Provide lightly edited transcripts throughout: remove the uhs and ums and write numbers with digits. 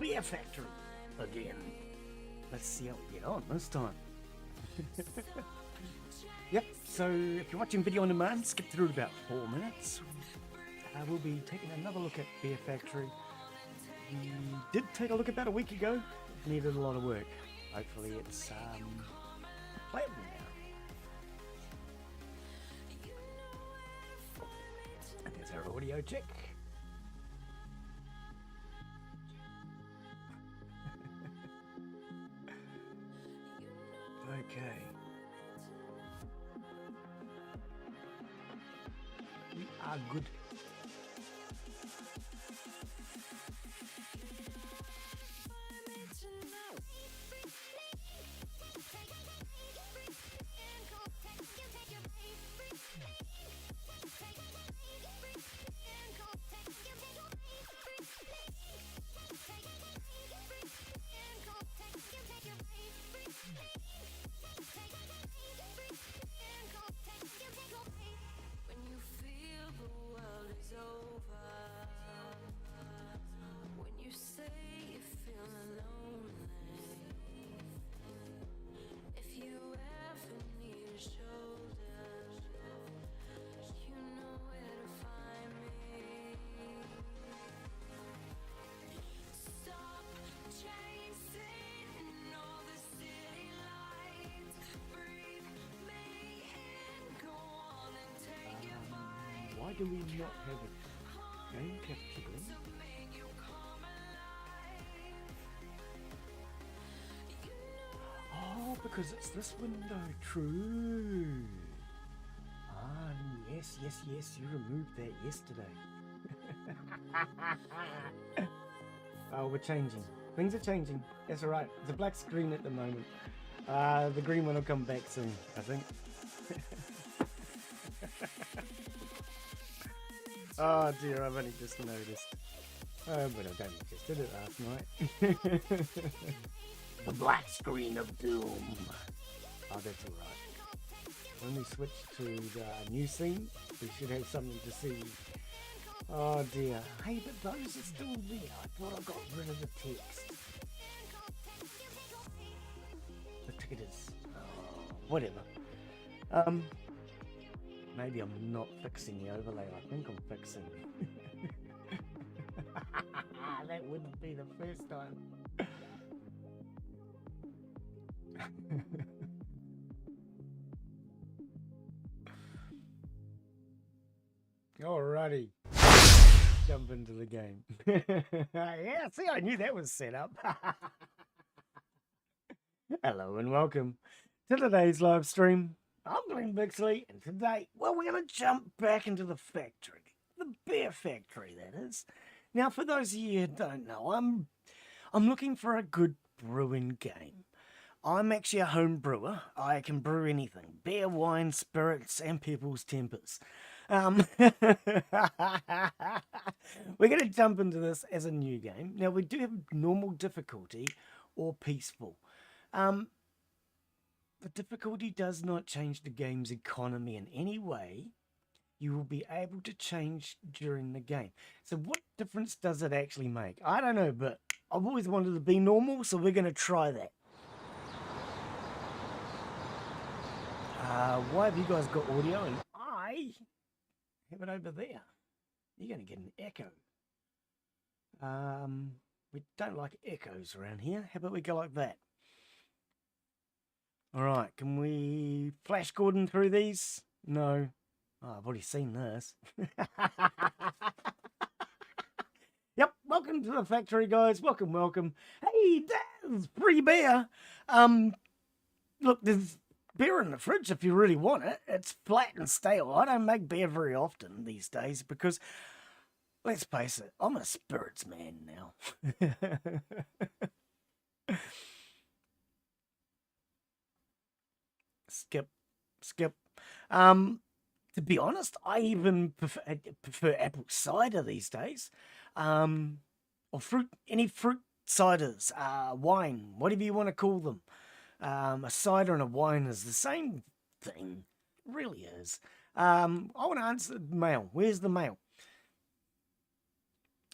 beer factory again. Let's see how we get on this time. Yep, so if you're watching video on demand, skip through about 4 minutes. We'll be taking another look at Beer Factory. We did take a look about a week ago. Needed a lot of work. Hopefully it's playable now. And there's our audio check. Okay. We are good. Why do we not have a game capture Glen? Oh, because it's this window. True. Ah, yes, you removed that yesterday. Oh, we're changing. Things are changing. That's alright. It's a black screen at the moment. The green one will come back soon, I think. Oh dear, I've only just noticed. Oh, but I don't just did it last night. The black screen of doom. Oh, that's alright. When we switch to the new scene, we should have something to see. Oh dear. Hey, but those are still there. I thought I got rid of the text. The ticketers. Oh, whatever. Maybe I'm not fixing the overlay. I think I'm fixing. That wouldn't be the first time. Alrighty. Jump into the game. Yeah, see, I knew that was set up. Hello and welcome to today's live stream. I'm Glen Bixley, and today, well, we're going to jump back into the factory. The beer factory, that is. Now, for those of you who don't know, I'm looking for a good brewing game. I'm actually a home brewer. I can brew anything. Beer, wine, spirits, and people's tempers. We're going to jump into this as a new game. Now, we do have normal difficulty or peaceful. The difficulty does not change the game's economy in any way. You will be able to change during the game. So what difference does it actually make? I don't know, but I've always wanted to be normal, so we're going to try that. Why have you guys got audio and I have it over there? You're going to get an echo. We don't like echoes around here. How about we go like that? All right, can we Flash Gordon through these? No. Oh, I've already seen this. Yep, welcome to the factory, guys. Welcome. Hey, there's free beer. Look, there's beer in the fridge if you really want it. It's flat and stale. I don't make beer very often these days because, let's face it, I'm a spirits man now. Skip. To be honest, I even prefer apple cider these days. Or any fruit ciders, wine, whatever you want to call them. A cider and a wine is the same thing. It really is. I want to answer the mail. Where's the mail?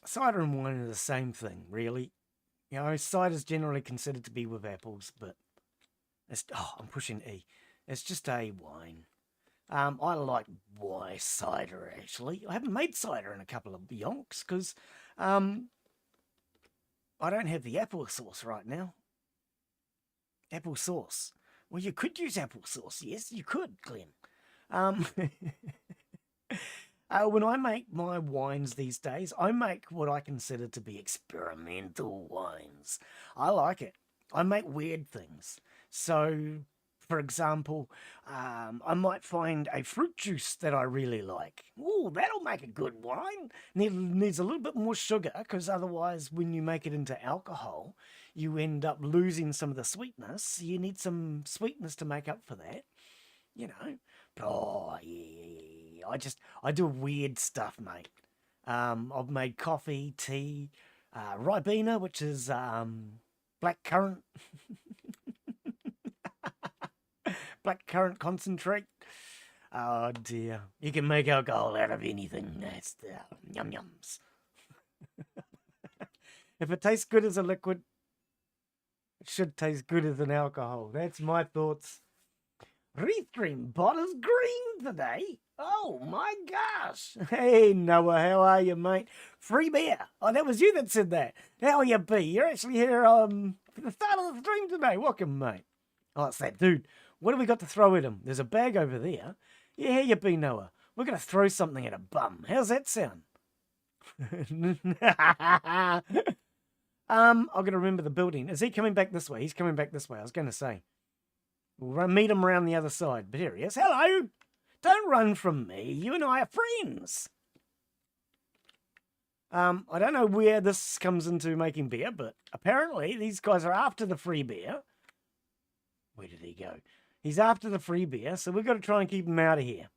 Cider and wine are the same thing, really. You know, cider's generally considered to be with apples, but it's, oh, I'm pushing E. It's just a wine. I like Y cider, actually. I haven't made cider in a couple of yonks because I don't have the apple sauce right now. Apple sauce. Well, you could use apple sauce. Yes, you could, Glen. When I make my wines these days, I make what I consider to be experimental wines. I like it. I make weird things. So, for example, I might find a fruit juice that I really like. Oh, that'll make a good wine. Needs a little bit more sugar because otherwise, when you make it into alcohol, you end up losing some of the sweetness. You need some sweetness to make up for that. You know. Oh, yeah. I do weird stuff, mate. I've made coffee, tea, Ribena, which is black currant. Black currant concentrate. Oh dear. You can make alcohol out of anything. That's the yum yums. If it tastes good as a liquid, it should taste good as an alcohol. That's my thoughts. Restream botter's green today. Oh my gosh. Hey Noah, how are you, mate? Free beer. Oh, that was you that said that. How are you be? You're actually here for the start of the stream today. Welcome, mate. Oh, it's that dude. What do we got to throw at him? There's a bag over there. Yeah, how you be, Noah? We're going to throw something at a bum. How's that sound? I've got to remember the building. Is he coming back this way? He's coming back this way. I was going to say. We'll meet him around the other side. But here he is. Hello. Don't run from me. You and I are friends. I don't know where this comes into making beer, but apparently these guys are after the free beer. Where did he go? He's after the free beer, so we've got to try and keep him out of here.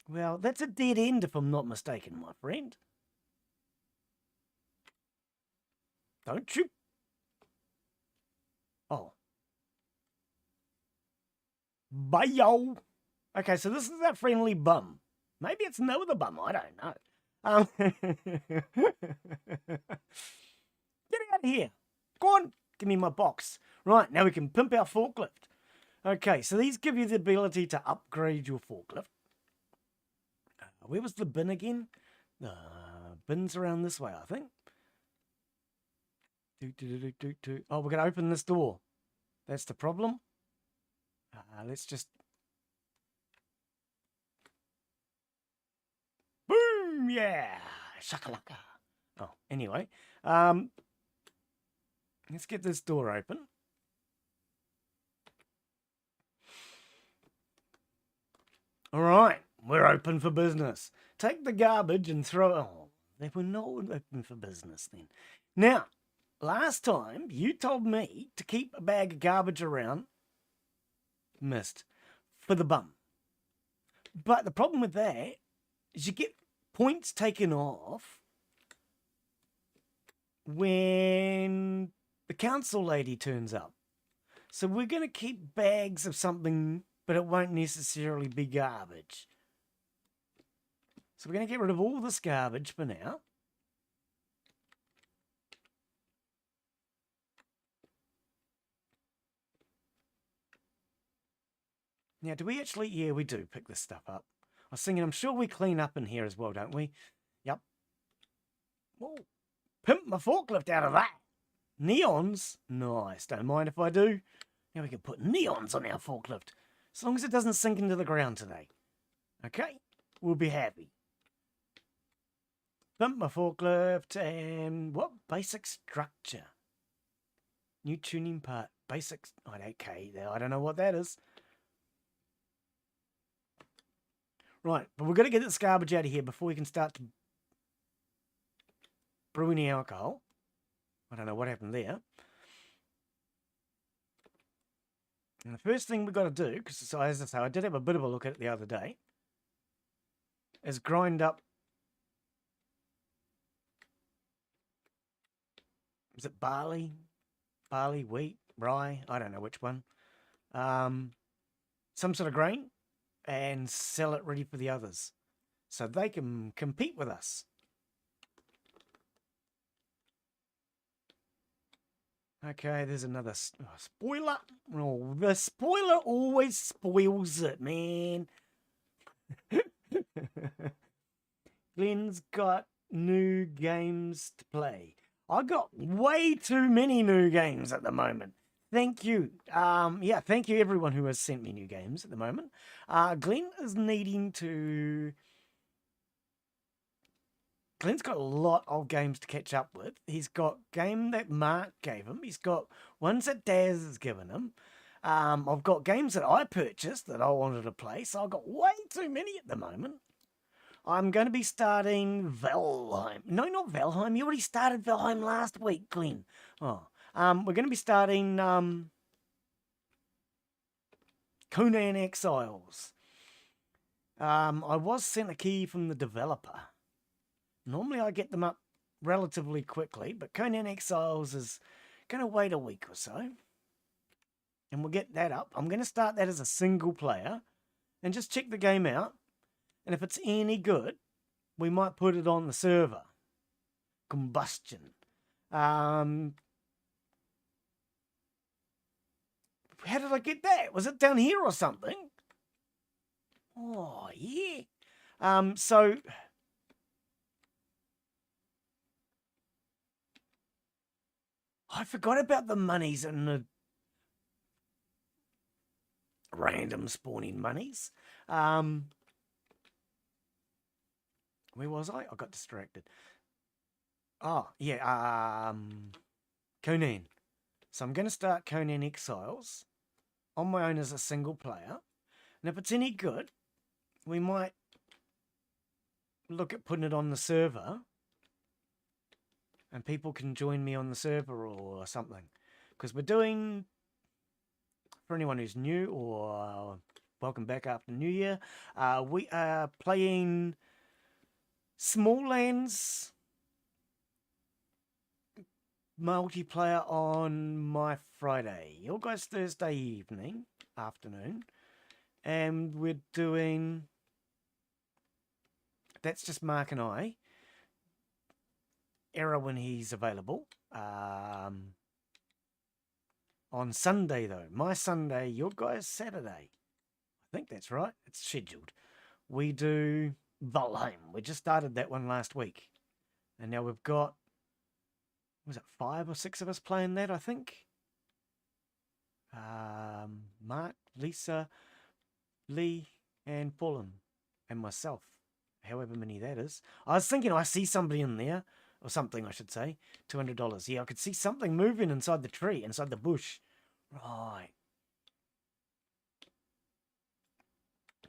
Well, that's a dead end if I'm not mistaken, my friend. Don't you? Oh. Bye, yo. Okay, so this is that friendly bum. Maybe it's no other bum. I don't know. Get out of here. Go on. Give me my box. Right, now we can pimp our forklift. Okay, so these give you the ability to upgrade your forklift. Where was the bin again? The bin's around this way, I think. Oh, we're going to open this door. That's the problem. Let's just... Boom! Yeah! Shakalaka. Oh, anyway. Let's get this door open. All right, we're open for business. Take the garbage and throw it. Oh, they were not open for business then. Now, last time you told me to keep a bag of garbage around. Missed. For the bum. But the problem with that is you get points taken off when the council lady turns up. So we're going to keep bags of something, but it won't necessarily be garbage. So we're going to get rid of all this garbage for now. Now, do we actually... Yeah, we do pick this stuff up. I was thinking, I'm sure we clean up in here as well, don't we? Yep. Whoa. Pimp my forklift out of that. Neons? Nice. Don't mind if I do. Now we can put neons on our forklift. As long as it doesn't sink into the ground today. Okay? We'll be happy. Pimp my forklift and... What? Basic structure. New tuning part. Basics... Okay, I don't know what that is. Right, but we've got to get this garbage out of here before we can start to brew any alcohol. I don't know what happened there. And the first thing we've got to do, because as I say, I did have a bit of a look at it the other day, is grind up... Is it barley? Barley, wheat, rye? I don't know which one. Some sort of grain. And sell it ready for the others. So they can compete with us. Okay, there's another spoiler. Oh, the spoiler always spoils it, man. Glen's got new games to play. I got way too many new games at the moment. Thank you. Yeah, thank you everyone who has sent me new games at the moment. Glen is needing to... Glen's got a lot of games to catch up with. He's got game that Mark gave him. He's got ones that Daz has given him. I've got games that I purchased that I wanted to play, so I've got way too many at the moment. I'm going to be starting Valheim. No, not Valheim. You already started Valheim last week, Glen. Oh, we're going to be starting Conan Exiles. I was sent a key from the developer. Normally I get them up relatively quickly, but Conan Exiles is going to wait a week or so. And we'll get that up. I'm going to start that as a single player and just check the game out. And if it's any good, we might put it on the server. Combustion. How did I get that? Was it down here or something? Oh, yeah. So... I forgot about the monies and the random spawning monies. Where was I? I got distracted. Oh, yeah. Conan. So I'm going to start Conan Exiles on my own as a single player. And if it's any good, we might look at putting it on the server. And people can join me on the server or something. Because we're doing, for anyone who's new or welcome back after New Year, we are playing Small Lands multiplayer on my Friday. Your guys' Thursday afternoon. And we're doing, that's just Mark and I. Error when he's available. On Sunday, though. My Sunday, your guys' Saturday. I think that's right. It's scheduled. We do Valheim. We just started that one last week. And now we've got, was it 5 or 6 of us playing that, I think? Mark, Lisa, Lee, and Fallen. And myself. However many that is. I was thinking I see somebody in there. Or something, I should say. $200. Yeah, I could see something moving inside the tree, inside the bush. Right.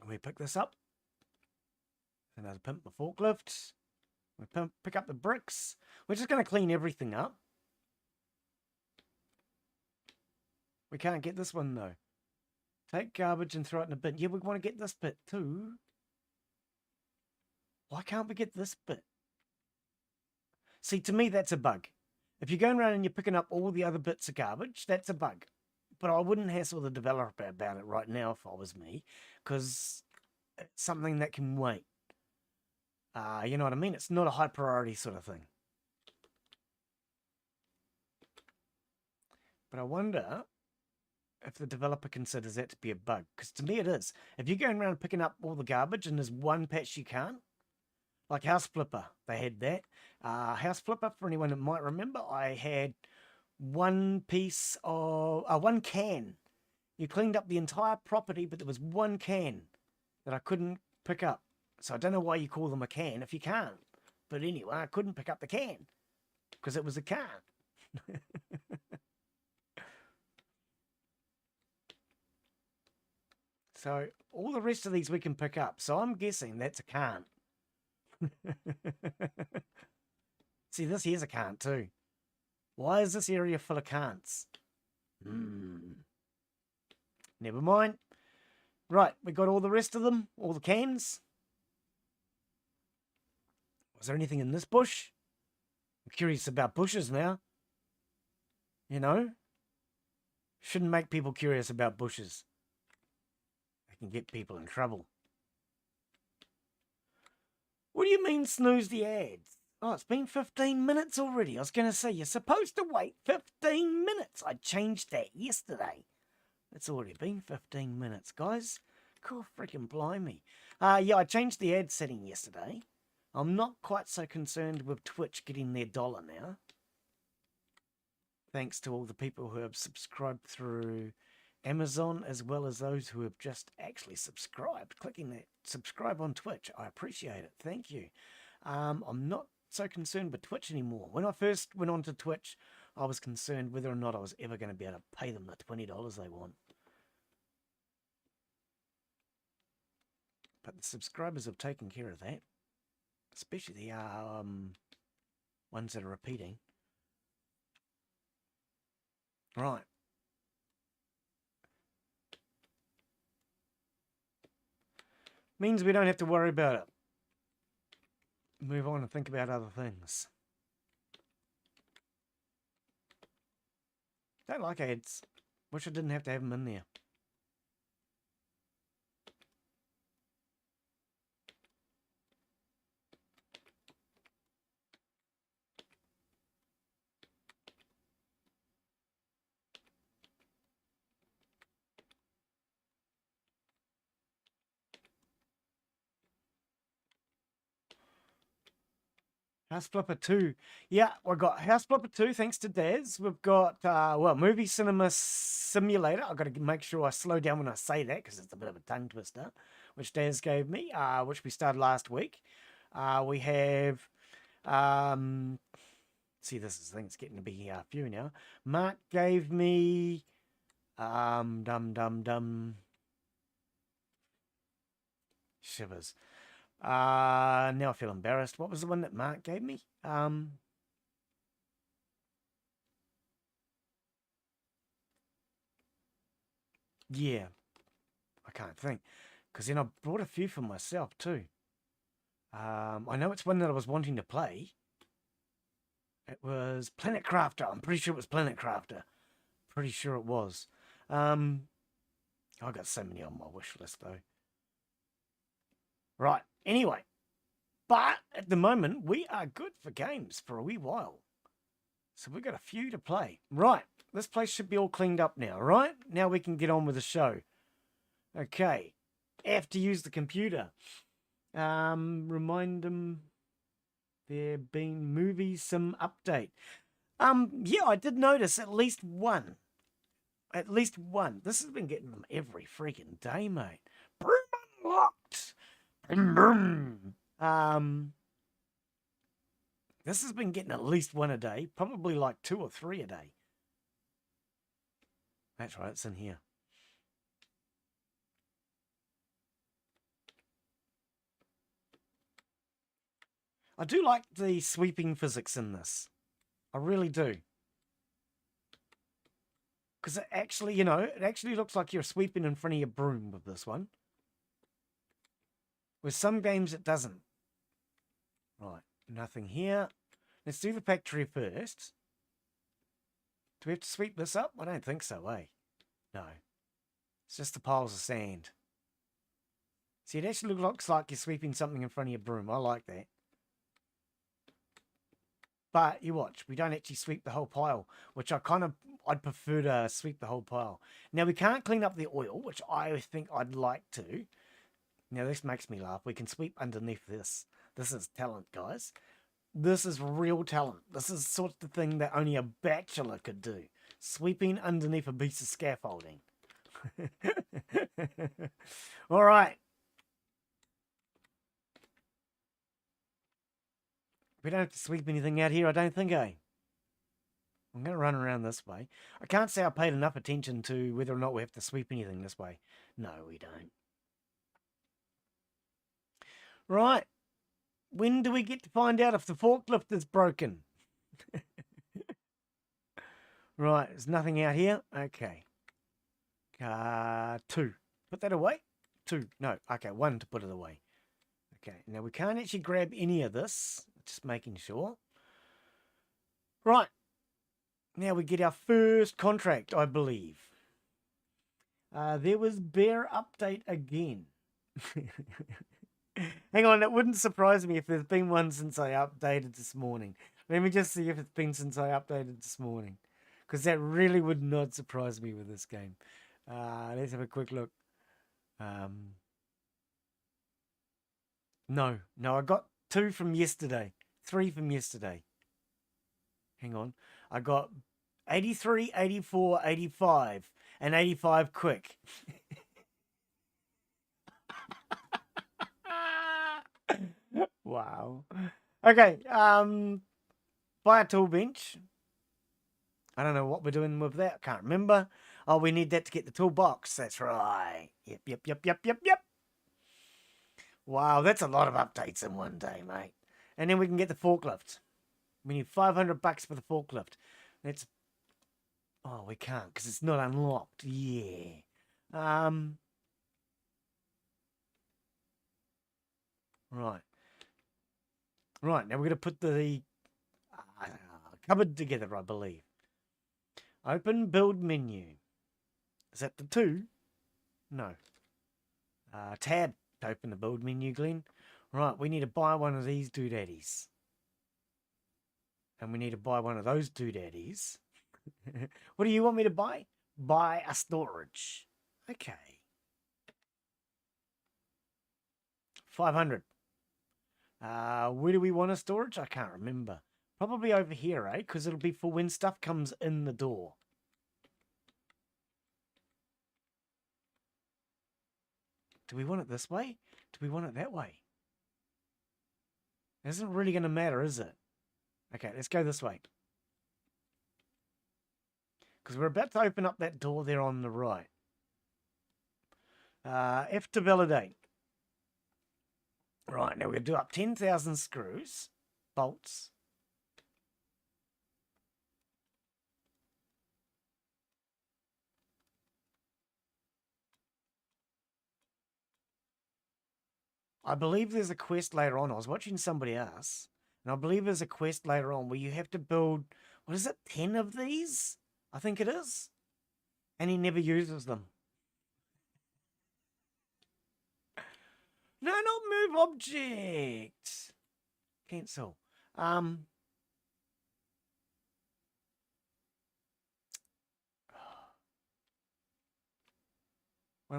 We pick this up. Another pimp the forklift. We pick up the bricks. We're just going to clean everything up. We can't get this one, though. Take garbage and throw it in a bin. Yeah, we want to get this bit, too. Why can't we get this bit? See, to me, that's a bug. If you're going around and you're picking up all the other bits of garbage, that's a bug. But I wouldn't hassle the developer about it right now if I was me, because it's something that can wait. You know what I mean? It's not a high priority sort of thing. But I wonder if the developer considers that to be a bug, because to me it is. If you're going around picking up all the garbage and there's one patch you can't, like House Flipper, they had that. House Flipper, for anyone that might remember, I had one piece of, one can. You cleaned up the entire property, but there was one can that I couldn't pick up. So I don't know why you call them a can if you can't. But anyway, I couldn't pick up the can because it was a can. So all the rest of these we can pick up. So I'm guessing that's a can't. See, this here's a can't too. Why is this area full of can'ts? Never mind. Right, we got all the rest of them, all the cans. Was there anything in this bush? I'm curious about bushes now. You know? Shouldn't make people curious about bushes. They can get people in trouble. What do you mean snooze the ads? Oh, it's been 15 minutes already. I was going to say, you're supposed to wait 15 minutes. I changed that yesterday. It's already been 15 minutes, guys. Cool, freaking blimey. Yeah, I changed the ad setting yesterday. I'm not quite so concerned with Twitch getting their dollar now. Thanks to all the people who have subscribed through Amazon, as well as those who have just actually subscribed. Clicking that subscribe on Twitch. I appreciate it. Thank you. I'm not so concerned with Twitch anymore. When I first went onto Twitch, I was concerned whether or not I was ever going to be able to pay them the $20 they want. But the subscribers have taken care of that. Especially the ones that are repeating. Right. Means we don't have to worry about it. Move on and think about other things. Don't like ads. Wish I didn't have to have them in there. House Flipper 2. Yeah, we've got House Flipper 2, thanks to Daz. We've got, well, Movie Cinema Simulator. I've got to make sure I slow down when I say that because it's a bit of a tongue twister, which Daz gave me, which we started last week. We have, see, this is the thing, it's getting to be a few now. Mark gave me, shivers. Now I feel embarrassed. What was the one that Mark gave me? Yeah, I can't think. Because then I brought a few for myself too. I know it's one that I was wanting to play. It was Planet Crafter. I'm pretty sure it was Planet Crafter. Pretty sure it was. I've got so many on my wish list though. Right. Anyway, but at the moment, we are good for games for a wee while. So we've got a few to play. Right, this place should be all cleaned up now, right? Now we can get on with the show. Okay, have to use the computer. Remind them there been movies, some update. Yeah, I did notice at least one. At least one. This has been getting them every freaking day, mate. Broom unlocked. This has been getting at least one a day, probably like 2 or 3 a day. That's right, it's in here. I do like the sweeping physics in this. I really do. Because it actually, you know, it actually looks like you're sweeping in front of your broom with this one. With some games, it doesn't. Right, nothing here. Let's do the factory first. Do we have to sweep this up? I don't think so, eh? No. It's just the piles of sand. See, it actually looks like you're sweeping something in front of your broom. I like that. But you watch, we don't actually sweep the whole pile, which I'd prefer to sweep the whole pile. Now, we can't clean up the oil, which I think I'd like to. Now, this makes me laugh. We can sweep underneath this. This is talent, guys. This is real talent. This is sort of thing that only a bachelor could do. Sweeping underneath a piece of scaffolding. All right. We don't have to sweep anything out here, I don't think, eh? I'm going to run around this way. I can't say I paid enough attention to whether or not we have to sweep anything this way. No, we don't. Right. When do we get to find out if the forklift is broken? Right, there's nothing out here. Okay. 2. Put that away. 2. No. Okay, 1 to put it away. Okay, now we can't actually grab any of this. Just making sure. Right. Now we get our first contract, I believe. There was bear update again. Hang on, it wouldn't surprise me if there's been one since I updated this morning. Let me just see if it's been since I updated this morning. Because that really would not surprise me with this game. Let's have a quick look. No, I got 2 from yesterday. 3 from yesterday. Hang on. I got 83, 84, 85, and 85 quick. Wow. Okay, buy a tool bench. I don't know what we're doing with that. I can't remember. Oh, we need that to get the toolbox. That's right. Yep. Wow, that's a lot of updates in one day, mate. And then we can get the forklift. We need $500 for the forklift. That's... Oh, we can't because it's not unlocked. Yeah. Right. Right, now we're going to put the cupboard together, I believe. Open build menu. Is that the 2? No. Tab to open the build menu, Glen. Right, we need to buy one of these doodaddies. And we need to buy one of those doodaddies. What do you want me to buy? Buy a storage. Okay. 500. Where do we want a storage? I can't remember. Probably over here, eh? Because it'll be for when stuff comes in the door. Do we want it this way? Do we want it that way? It isn't really going to matter, is it? Okay, let's go this way. Because we're about to open up that door there on the right. F to validate. Right, now we're going to do up 10,000 screws, bolts. I believe there's a quest later on. I was watching somebody else, and I believe there's a quest later on where you have to build, what is it, 10 of these? I think it is. And he never uses them. No, not move object. Cancel. What am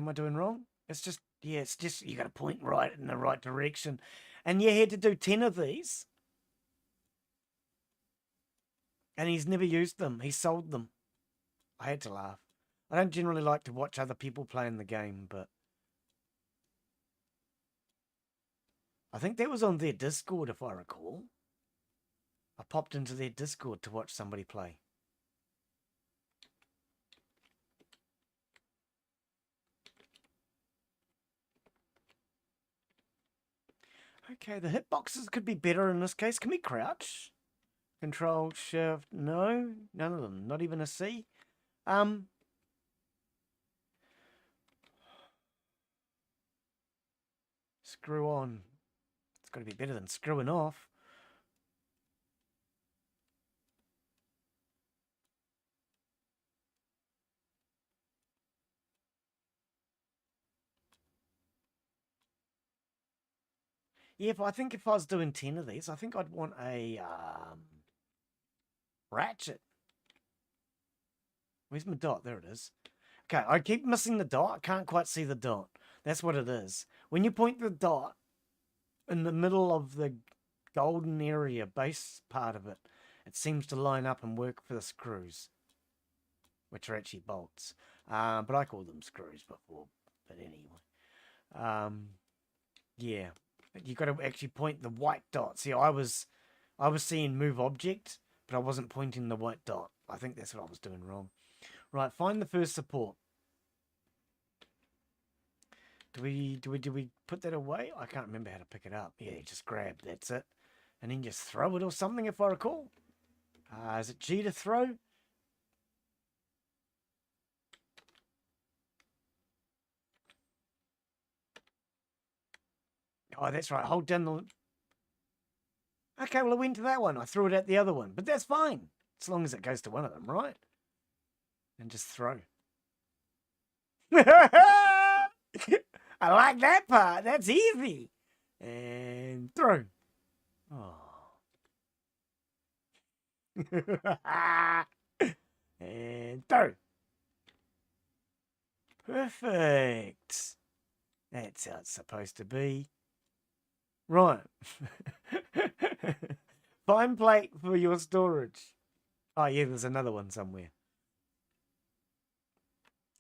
I doing wrong? It's just, yeah, it's just, you got to point right in the right direction. And you had to do 10 of these. And he's never used them. He sold them. I had to laugh. I don't generally like to watch other people playing the game, but I think that was on their Discord, if I recall. I popped into their Discord to watch somebody play. Okay, the hitboxes could be better in this case. Can we crouch? Control, shift, no. None of them. Not even a C. Screw on. It's got to be better than screwing off. Yeah, I think if I was doing 10 of these, I think I'd want a ratchet. Where's my dot? There it is. Okay, I keep missing the dot. I can't quite see the dot. That's what it is. When you point the dot in the middle of the golden area, base part of it, it seems to line up and work for the screws, which are actually bolts. But I call them screws before. But anyway. Yeah. You got to actually point the white dot. See, I was seeing move object, but I wasn't pointing the white dot. I think that's what I was doing wrong. Right, find the first support. Do we put that away? I can't remember how to pick it up. Yeah, just grab. That's it. And then just throw it or something, if I recall. Is it G to throw? Oh, that's right. Hold down the... Okay, well, I went to that one. I threw it at the other one. But that's fine. As long as it goes to one of them, right? And just throw. I like that part. That's easy. And through. Oh. And through. Perfect. That's how it's supposed to be. Right. Fine plate for your storage. Oh, yeah, there's another one somewhere.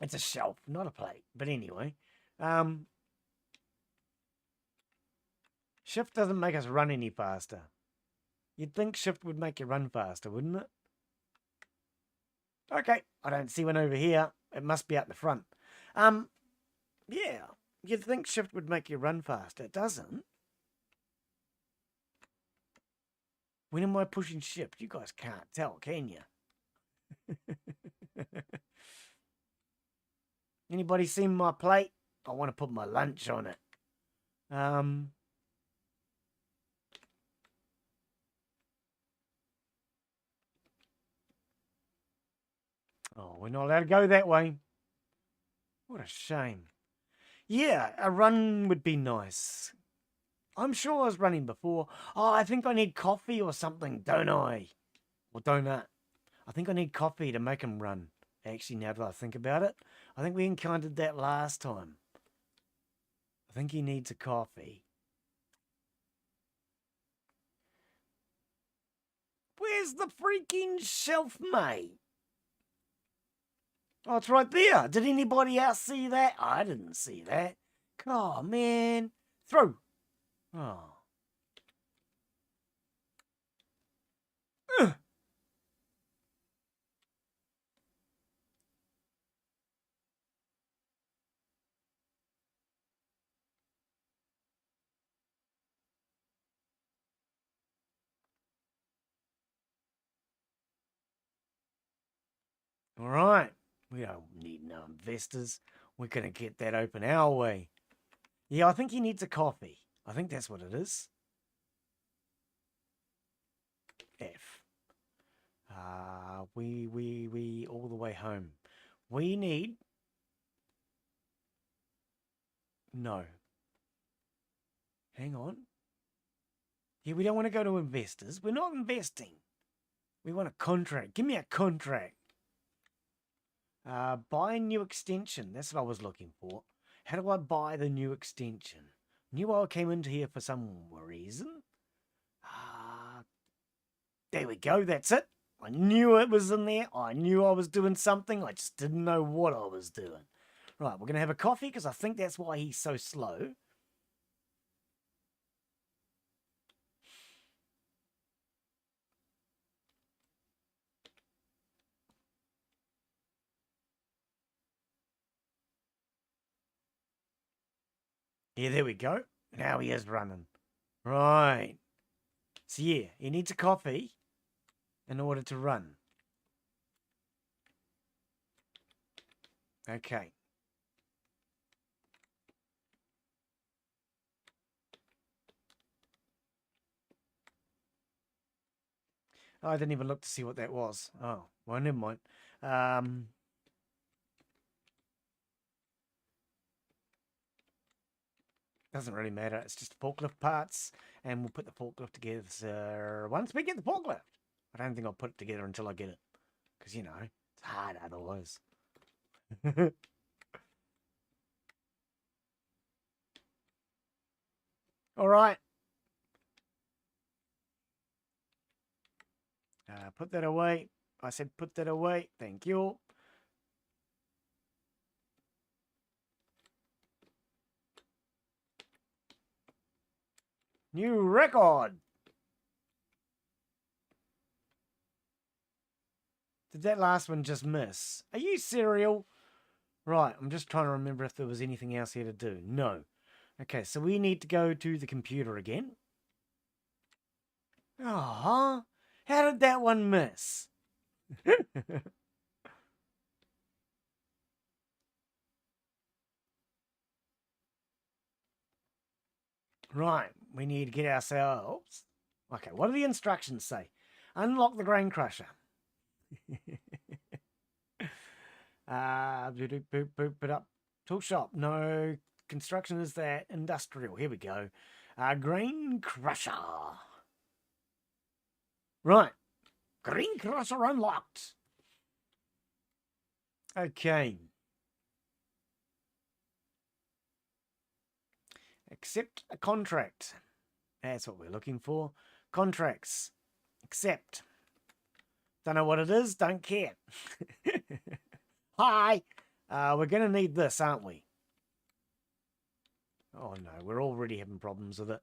It's a shelf, not a plate. But anyway. Shift doesn't make us run any faster. You'd think shift would make you run faster, wouldn't it? Okay, I don't see one over here. It must be out the front. Yeah, you'd think shift would make you run faster. It doesn't. When am I pushing shift? You guys can't tell, can you? Anybody seen my plate? I want to put my lunch on it. Oh, we're not allowed to go that way. What a shame. Yeah, a run would be nice. I'm sure I was running before. Oh, I think I need coffee or something, don't I? Or donut. I think I need coffee to make him run. Actually, now that I think about it, I think we encountered that last time. I think he needs a coffee. Where's the freaking shelf, mate? Oh, it's right there. Did anybody else see that? I didn't see that. Oh, man. Through. Oh. Ugh. All right. We don't need no investors. We're going to get that open our way. Yeah, I think he needs a coffee. I think that's what it is. F. We all the way home. We need... No. Hang on. Yeah, we don't want to go to investors. We're not investing. We want a contract. Give me a contract. Buy a new extension. That's what I was looking for. How do I buy the new extension? Knew I came into here for some reason. There we go. That's it. I knew it was in there. I knew I was doing something. I just didn't know what I was doing. Right, we're going to have a coffee because I think that's why he's so slow. Yeah, there we go. Now he is running. Right. So yeah, he needs a coffee in order to run. Okay. Oh, I didn't even look to see what that was. Oh, well, never mind. Doesn't really matter. It's just forklift parts, and we'll put the forklift together once we get the forklift. I don't think I'll put it together until I get it, because, you know, it's hard otherwise. All right. Put that away. I said put that away. Thank you. New record. Did that last one just miss? Are you serial? Right, I'm just trying to remember if there was anything else here to do. No. Okay, so we need to go to the computer again. Oh, how did that one miss? Right, we need to get ourselves... Okay, what do the instructions say? Unlock the grain crusher. Boop it up. Tool shop. No. Construction is that. Industrial. Here we go. Green Crusher. Right. Green Crusher unlocked. Okay. Accept a contract. That's what we're looking for. Contracts. Accept. Don't know what it is. Don't care. Hi. We're going to need this, aren't we? Oh, no. We're already having problems with it.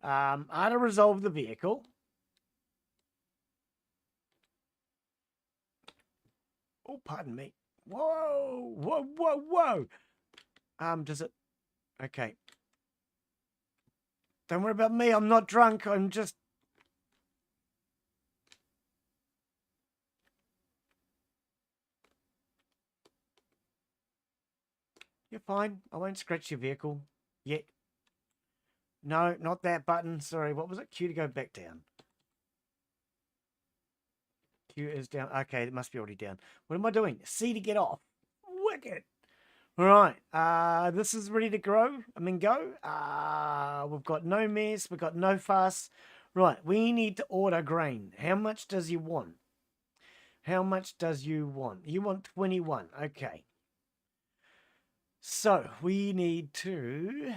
How to resolve the vehicle. Oh, pardon me. Whoa. Whoa, whoa, whoa. Does it... Okay. Don't worry about me. I'm not drunk. I'm just... You're fine. I won't scratch your vehicle yet. No, not that button. Sorry, what was it? Q to go back down. Q is down. Okay, it must be already down. What am I doing? C to get off. Wicked. All right. This is ready to grow. Go. We've got no mess. We've got no fuss. Right, we need to order grain. How much does you want? How much does you want? You want 21. Okay. So, we need to...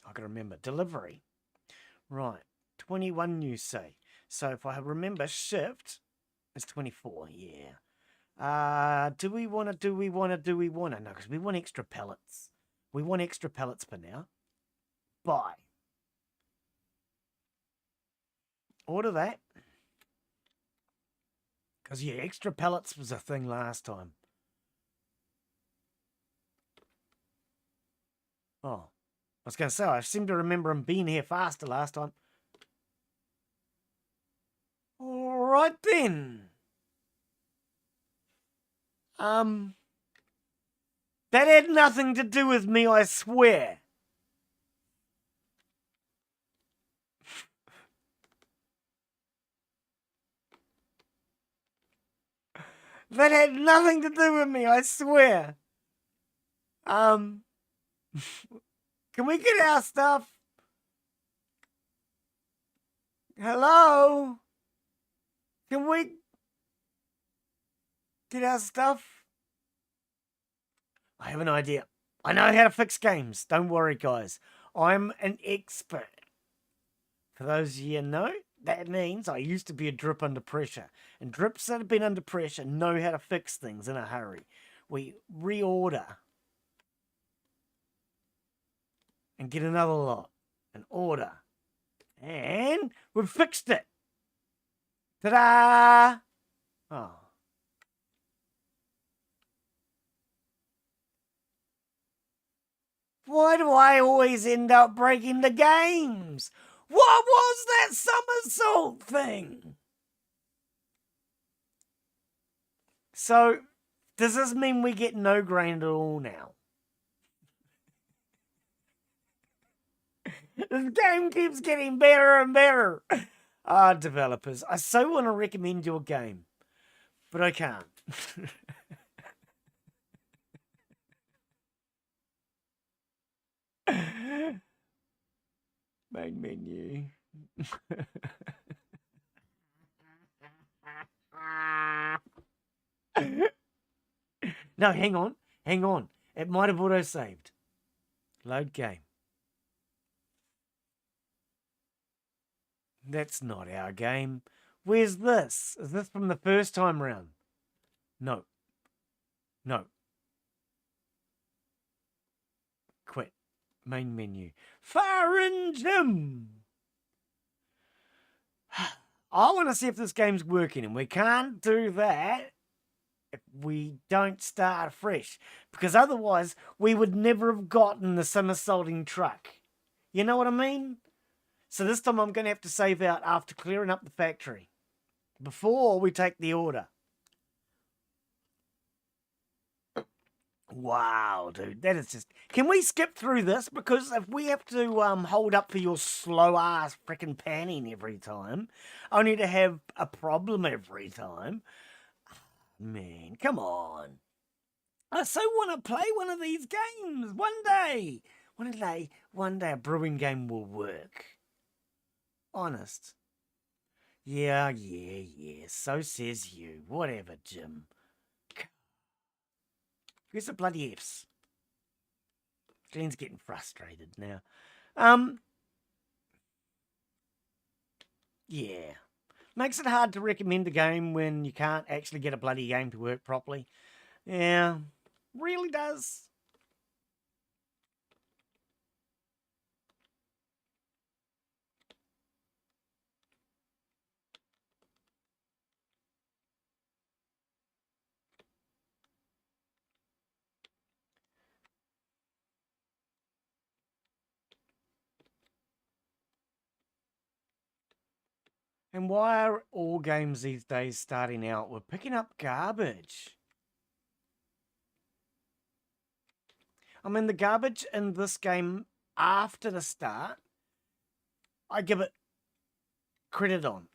I've got to remember. Delivery. Right. 21 you say. So, if I remember, shift is 24. Yeah. Do we want to? No, because we want extra pellets. We want extra pellets for now. Buy. Order that. Because, yeah, extra pellets was a thing last time. Oh. I was going to say, I seem to remember him being here faster last time. All right, then. That had nothing to do with me, I swear. That had nothing to do with me, I swear. Can we get our stuff? Hello? Can we get our stuff? I have an idea. I know how to fix games. Don't worry, guys. I'm an expert. For those of you who know, that means I used to be a drip under pressure. And drips that have been under pressure know how to fix things in a hurry. We reorder. And get another lot. And order. And we've fixed it. Ta-da! Oh. Why do I always end up breaking the games? What was that somersault thing? So, does this mean we get no grain at all now? This game keeps getting better and better. Developers, I so want to recommend your game, but I can't. Main menu. No, hang on. Hang on. It might have auto-saved. Load game. That's not our game. Where's this? Is this from the first time round? No. No. Quit. Main menu. Fire engine! I want to see if this game's working, and we can't do that if we don't start fresh. Because otherwise, we would never have gotten the somersaulting truck. You know what I mean? So this time I'm going to have to save out after clearing up the factory. Before we take the order. Wow, dude. That is just... Can we skip through this? Because if we have to hold up for your slow-ass freaking panning every time, only to have a problem every time... Man, come on. I so want to play one of these games one day. One day a brewing game will work. Honest. Yeah. So says you. Whatever, Jim. Where's the bloody F's? Glen's getting frustrated now. Yeah. Makes it hard to recommend a game when you can't actually get a bloody game to work properly. Yeah. Really does. And why are all games these days starting out with picking up garbage? I mean, the garbage in this game after the start, I give it credit on.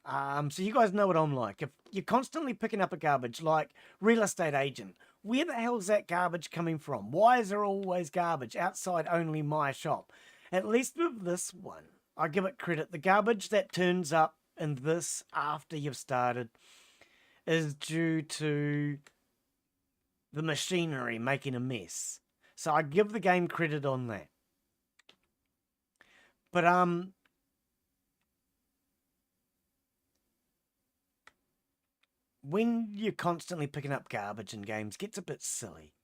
So you guys know what I'm like. If you're constantly picking up a garbage, like real estate agent, where the hell's that garbage coming from? Why is there always garbage outside only my shop? At least with this one, I give it credit. The garbage that turns up in this after you've started is due to the machinery making a mess. So I give the game credit on that. But when you're constantly picking up garbage in games, it gets a bit silly.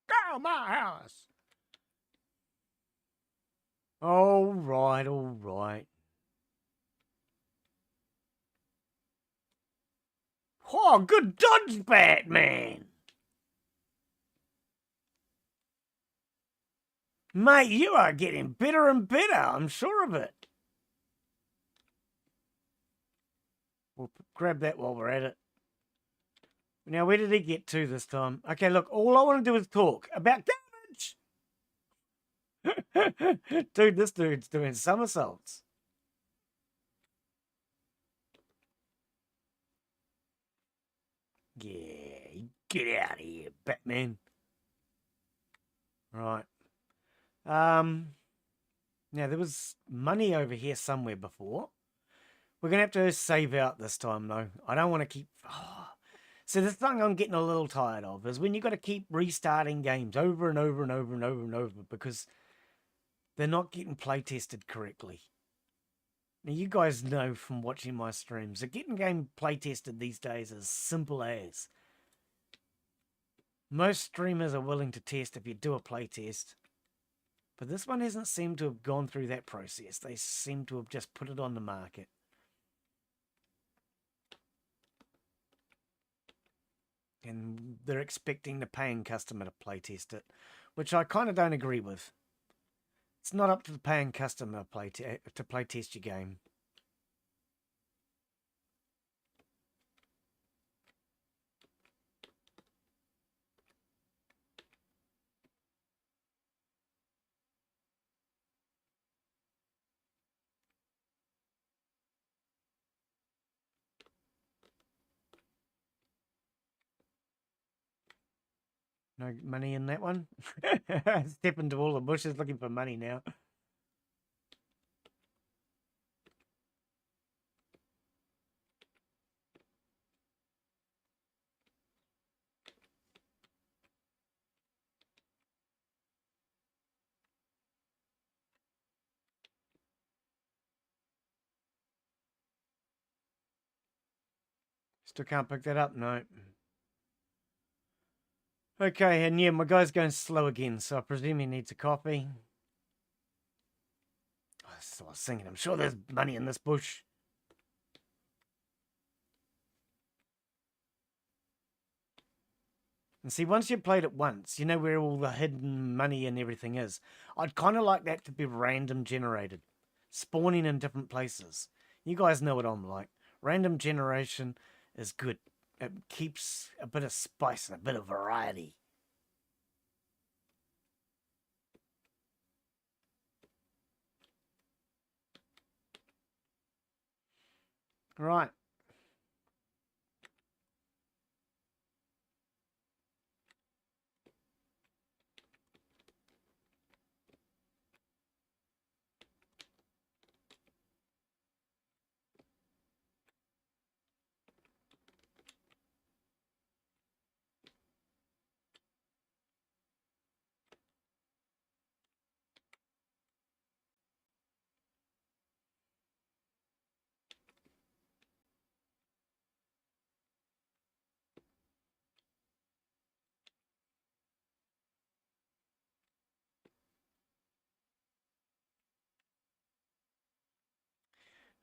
Go my house. All right. Oh, good dodge, Batman. Mate, you are getting better and better. I'm sure of it. We'll grab that while we're at it. Now, where did he get to this time? Okay, look, all I want to do is talk about garbage. Dude, this dude's doing somersaults. Yeah, get out of here, Batman. Right. Now there was money over here somewhere before. We're gonna have to save out this time though. I don't want to keep. Oh. So the thing I'm getting a little tired of is when you got to keep restarting games over and over and over and over and over because they're not getting play tested correctly. Now you guys know from watching my streams that getting game play tested these days is simple as. Most streamers are willing to test if you do a play test. But this one hasn't seemed to have gone through that process. They seem to have just put it on the market. And they're expecting the paying customer to play test it, which I kind of don't agree with. It's not up to the paying customer to play test your game. No money in that one. Step into all the bushes looking for money now. Still can't pick that up, no. Okay, and yeah, my guy's going slow again, so I presume he needs a coffee. Oh, that's what I was thinking. I'm sure there's money in this bush. And see, once you've played it once, you know where all the hidden money and everything is. I'd kind of like that to be random generated, spawning in different places. You guys know what I'm like. Random generation is good. It keeps a bit of spice and a bit of variety. Right.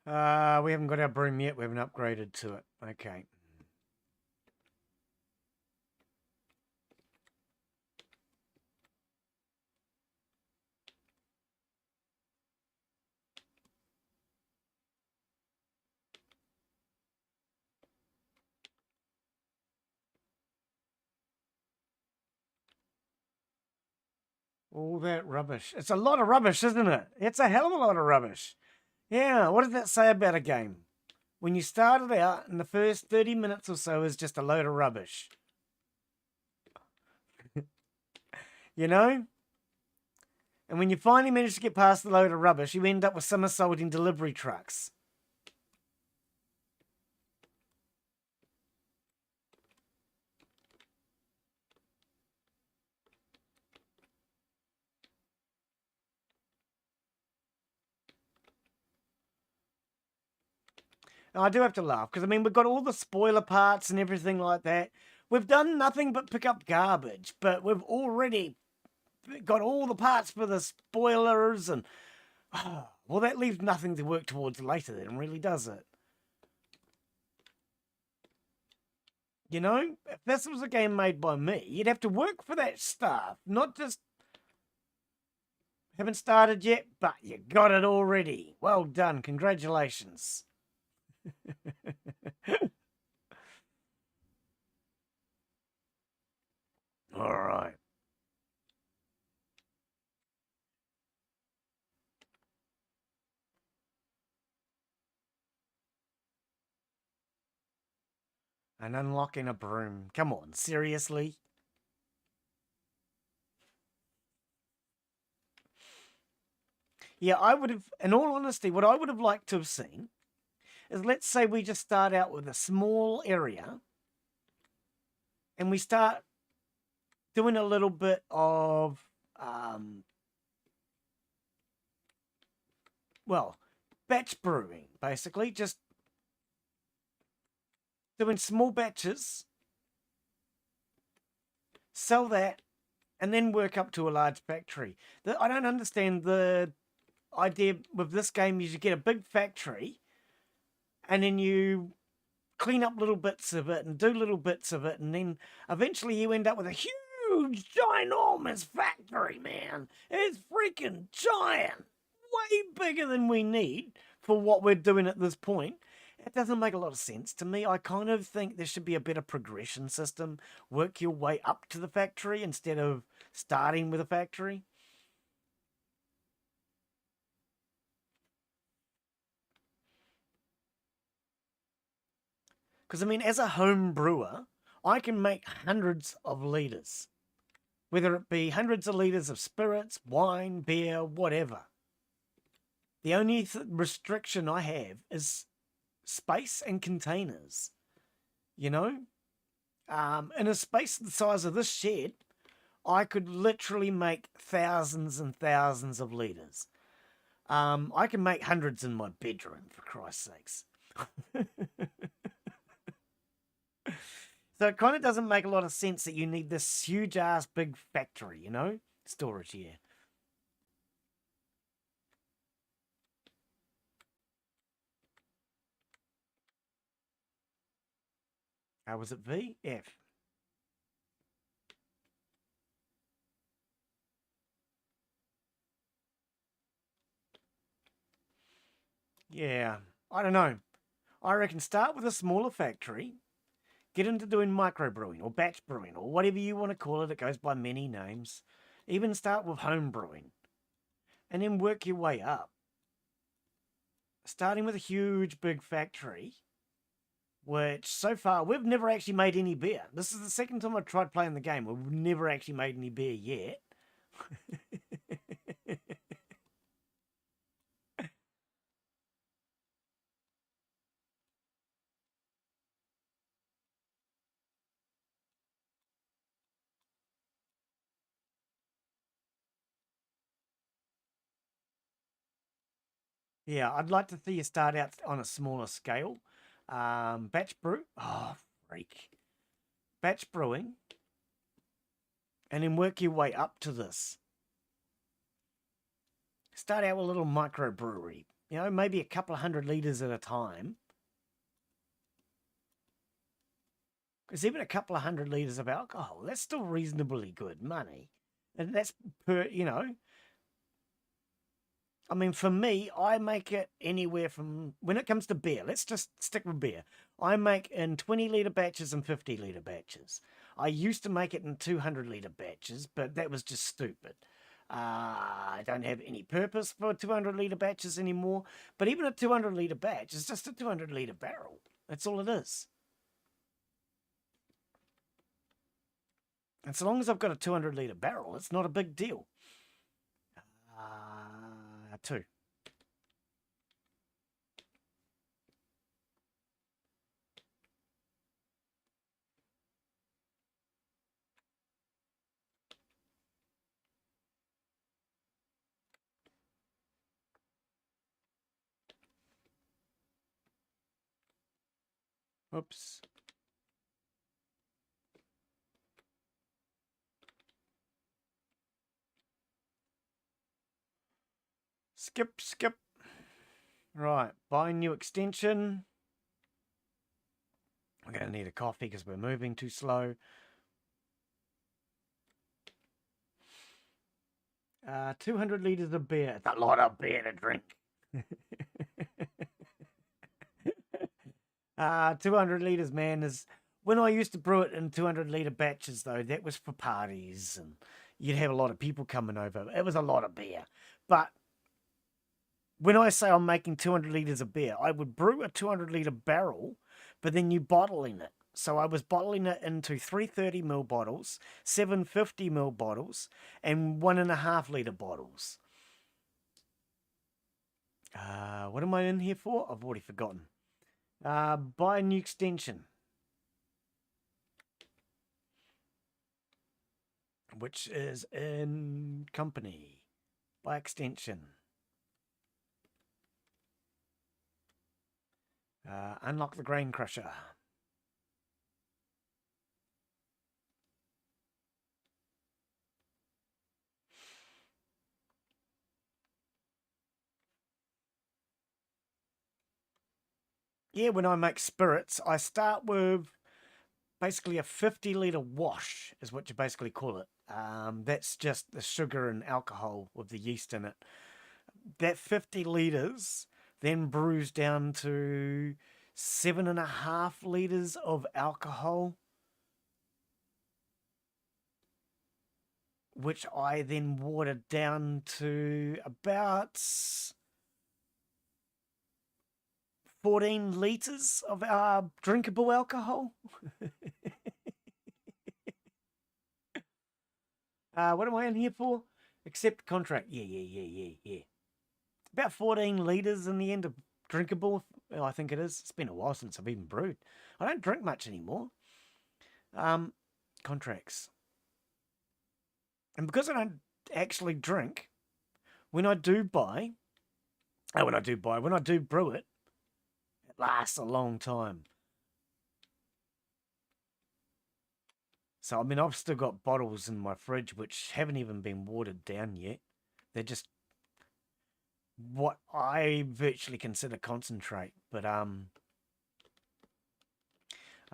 We haven't got our broom yet. We haven't upgraded to it. Okay. All that rubbish. It's a lot of rubbish, isn't it? It's a hell of a lot of rubbish. Yeah, what does that say about a game? When you started out and the first 30 minutes or so is just a load of rubbish. You know? And when you finally manage to get past the load of rubbish, you end up with somersaulting delivery trucks. Now, I do have to laugh because, I mean, we've got all the spoiler parts and everything like that. We've done nothing but pick up garbage, but we've already got all the parts for the spoilers and... well, that leaves nothing to work towards later then, really, does it? You know, if this was a game made by me, you'd have to work for that stuff, not just... Haven't started yet, but you got it already. Well done. Congratulations. All right. And unlocking a broom. Come on, seriously? Yeah, I would have, in all honesty, what I would have liked to have seen is, let's say we just start out with a small area and we start doing a little bit of, well, batch brewing, basically, just doing small batches, sell that, and then work up to a large factory. I don't understand the idea with this game is you get a big factory and then you clean up little bits of it and do little bits of it, and then eventually you end up with a huge, ginormous factory, man. It's freaking giant. Way bigger than we need for what we're doing at this point. It doesn't make a lot of sense to me. I kind of think there should be a better progression system. Work your way up to the factory instead of starting with a factory. Because, I mean, as a home brewer, I can make hundreds of litres. Whether it be hundreds of litres of spirits, wine, beer, whatever. The only restriction I have is space and containers. You know? In a space the size of this shed, I could literally make thousands and thousands of litres. I can make hundreds in my bedroom, for Christ's sakes. So it kind of doesn't make a lot of sense that you need this huge ass big factory, you know? Storage here. How was it V? F. Yeah, I don't know. I reckon start with a smaller factory, get into doing microbrewing or batch brewing or whatever you want to call it. It goes by many names. Even start with home brewing and then work your way up. starting with a huge big factory, which so far we've never actually made any beer. This is the second time I've tried playing the game. We've never actually made any beer yet. Yeah, I'd like to see you start out on a smaller scale. Batch brew. Oh, freak. Batch brewing. And then work your way up to this. Start out with a little microbrewery. You know, maybe a couple of 100 litres at a time. Because even a couple of 100 litres of alcohol, that's still reasonably good money. And that's per, you know, I mean, for me, I make it anywhere from, when it comes to beer, let's just stick with beer. I make in 20-litre batches and 50-litre batches. I used to make it in 200-litre batches, but that was just stupid. I don't have any purpose for 200-litre batches anymore. But even a 200-litre batch is just a 200-litre barrel. That's all it is. And so long as I've got a 200-litre barrel, it's not a big deal. Two. Oops. Skip. Right, buy new extension. We're going to need a coffee because we're moving too slow. 200 litres of beer. It's a lot of beer to drink. 200 litres, man, is... When I used to brew it in 200-litre batches, though, that was for parties, and you'd have a lot of people coming over. It was a lot of beer. But when I say I'm making 200 litres of beer, I would brew a 200-litre barrel, but then you bottle in it. So I was bottling it into 330ml bottles, 750ml bottles, and 1.5-litre bottles. What am I in here for? I've already forgotten. Buy a new extension, which is in company. Buy extension. Unlock the grain crusher. Yeah, when I make spirits, I start with basically a 50-litre wash, is what you basically call it. That's just the sugar and alcohol with the yeast in it. That 50 litres then brews down to 7.5 litres of alcohol, which I then watered down to about 14 litres of drinkable alcohol. What am I in here for? Accept contract. Yeah. About 14 litres in the end of drinkable, I think it is. It's been a while since I've even brewed. I don't drink much anymore. Contracts. And because I don't actually drink, when I do brew it, it lasts a long time. So, I mean, I've still got bottles in my fridge which haven't even been watered down yet. They're just what I virtually consider concentrate. But,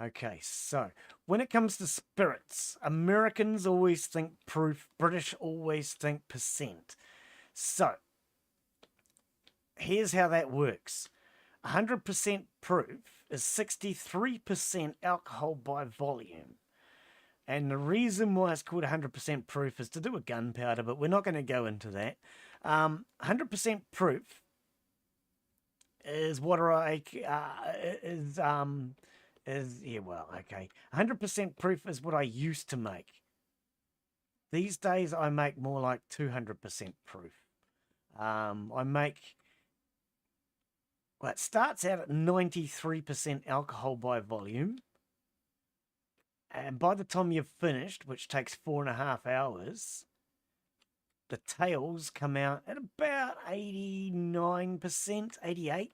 okay, so when it comes to spirits, Americans always think proof, British always think percent. So, here's how that works. 100% proof is 63% alcohol by volume. And the reason why it's called 100% proof is to do with gunpowder, but we're not going to go into that. 100% proof is what I yeah, well, okay. 100% proof is what I used to make. These days I make more like 200% proof. I make, well, it starts out at 93% alcohol by volume. And by the time you've finished, which takes 4.5 hours, the tails come out at about 89%, 88.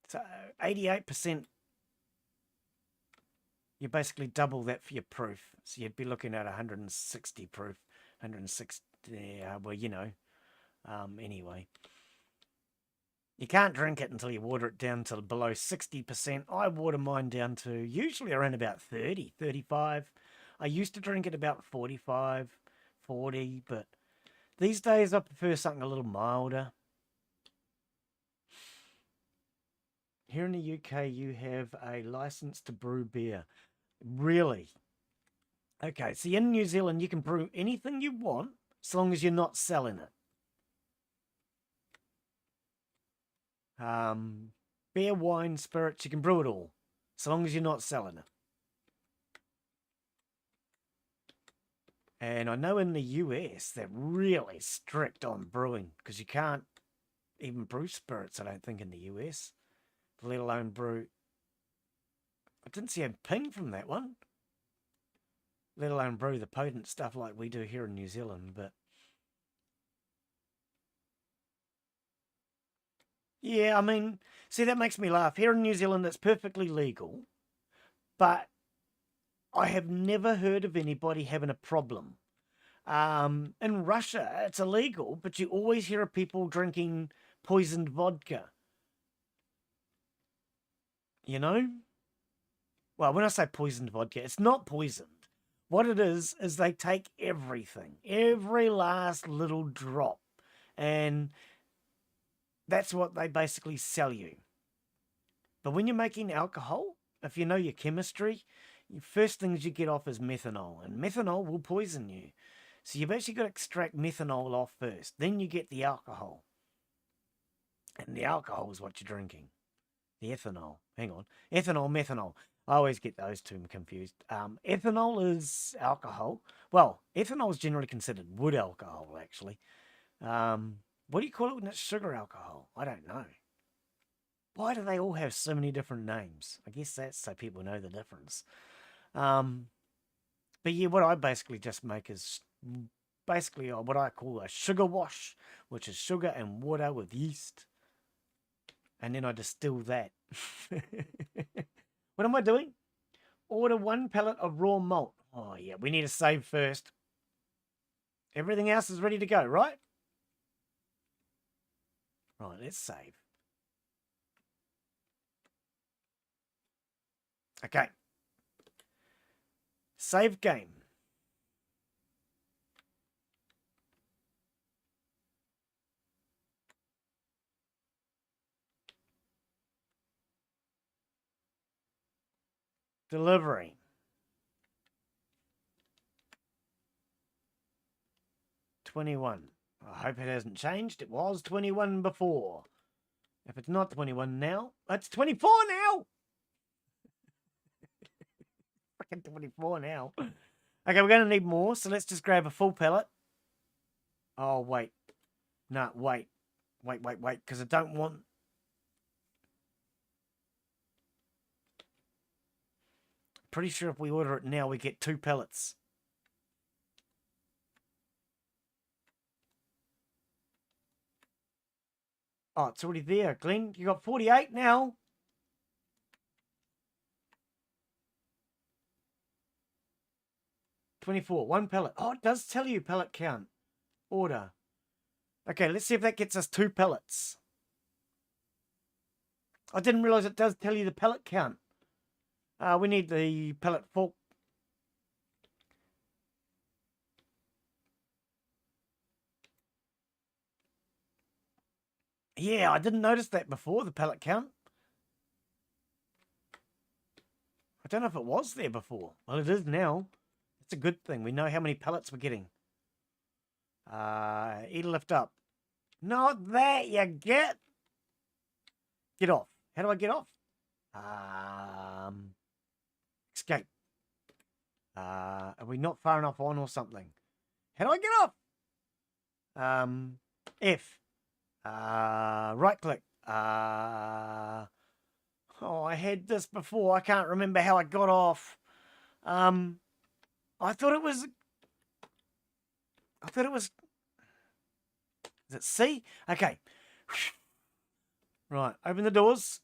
So 88%, you basically double that for your proof. So you'd be looking at 160 proof, 160, well, you know, anyway. You can't drink it until you water it down to below 60%. I water mine down to usually around about 30, 35. I used to drink it about 45, 40, but these days I prefer something a little milder. Here in the UK, you have a license to brew beer. Really? Okay, so in New Zealand, you can brew anything you want, as long as you're not selling it. Beer, wine, spirits, you can brew it all, so long as you're not selling it. And I know in the US, they're really strict on brewing, because you can't even brew spirits, I don't think, in the US. Let alone brew. I didn't see a ping from that one. Let alone brew the potent stuff like we do here in New Zealand, but yeah, I mean, see, that makes me laugh. Here in New Zealand, it's perfectly legal, but I have never heard of anybody having a problem. In Russia, it's illegal, but you always hear of people drinking poisoned vodka. You know? Well, when I say poisoned vodka, it's not poisoned. What it is they take everything, every last little drop, and that's what they basically sell you. But when you're making alcohol, if you know your chemistry, the first things you get off is methanol, and methanol will poison you. So you've actually got to extract methanol off first. Then you get the alcohol. And the alcohol is what you're drinking. The ethanol. Hang on. Ethanol, methanol. I always get those two confused. Ethanol is alcohol. Well, ethanol is generally considered wood alcohol, actually. What do you call it when it's sugar alcohol? I don't know. Why do they all have so many different names? I guess that's so people know the difference. But yeah, what I basically just make is basically what I call a sugar wash, which is sugar and water with yeast. And then I distill that. What am I doing? Order 1 pellet of raw malt. Oh, yeah, we need to save first. Everything else is ready to go, right? Right, let's save. Okay. Save game. Delivery. $21. I hope it hasn't changed. It was 21 before. If it's not 21 now, it's 24 now. Freaking 24 now. Okay, we're going to need more, so let's just grab a full pellet. Oh, wait. No, wait. Wait, because I don't want... Pretty sure if we order it now, we get 2 pellets. Oh, it's already there, Glen. You got 48 now. $24. 1 pellet. Oh, it does tell you pellet count. Order. Okay, let's see if that gets us 2 pellets. I didn't realize it does tell you the pellet count. We need the pellet fork. Yeah, I didn't notice that before, the pellet count. I don't know if it was there before. Well, it is now. That's a good thing. We know how many pellets we're getting. Eat a lift up. Not that you get. Get off. How do I get off? Escape. Are we not far enough on or something? How do I get off? F. Right click. Oh, I had this before. I can't remember how I got off. I thought it was. Is it C? Okay. Right. Open the doors.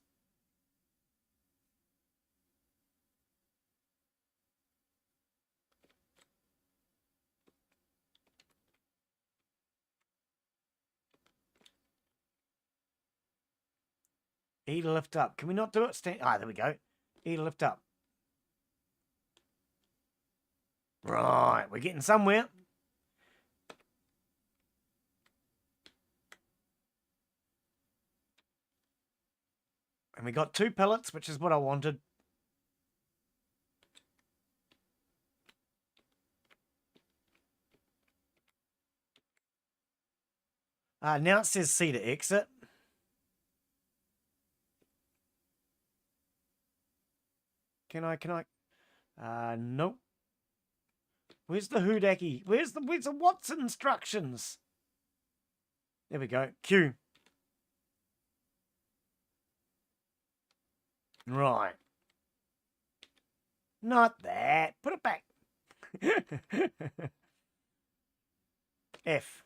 E to lift up. Can we not do it? There we go. E to lift up. Right. We're getting somewhere. And we got 2 pellets, which is what I wanted. Now it says C to exit. Can I? Nope. Where's the Hoodaki? Where's the what's instructions? There we go. Q. Right. Not that. Put it back. F.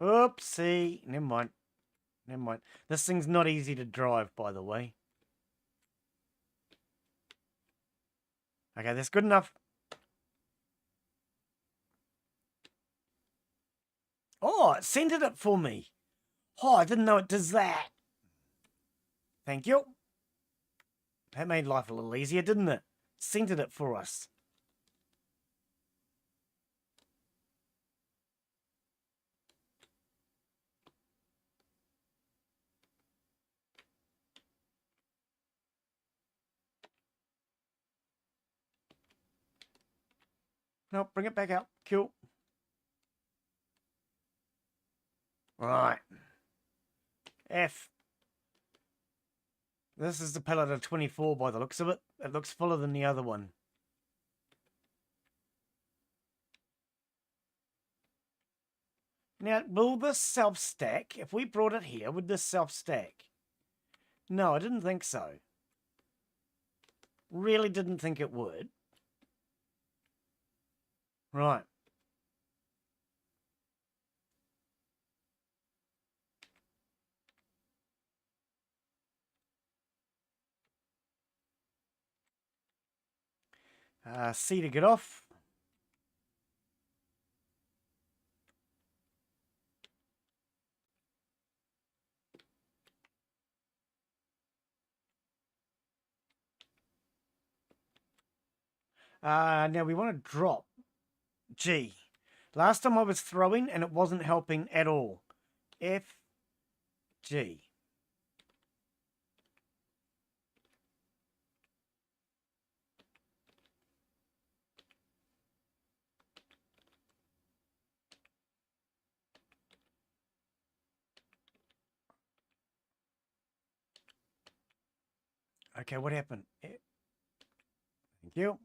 Oopsie. Never mind. Never mind. This thing's not easy to drive, by the way. Okay, that's good enough. Oh, it centered it for me. Oh, I didn't know it does that. Thank you. That made life a little easier, didn't it? Centered it for us. No, bring it back out. Cool. Right. F. This is the pellet of 24 by the looks of it. It looks fuller than the other one. Now, will this self-stack? If we brought it here, would this self-stack? No, I didn't think so. Really didn't think it would. Right. C to get off. Now we want to drop G. Last time I was throwing and it wasn't helping at all. F, G. Okay, what happened? Thank you.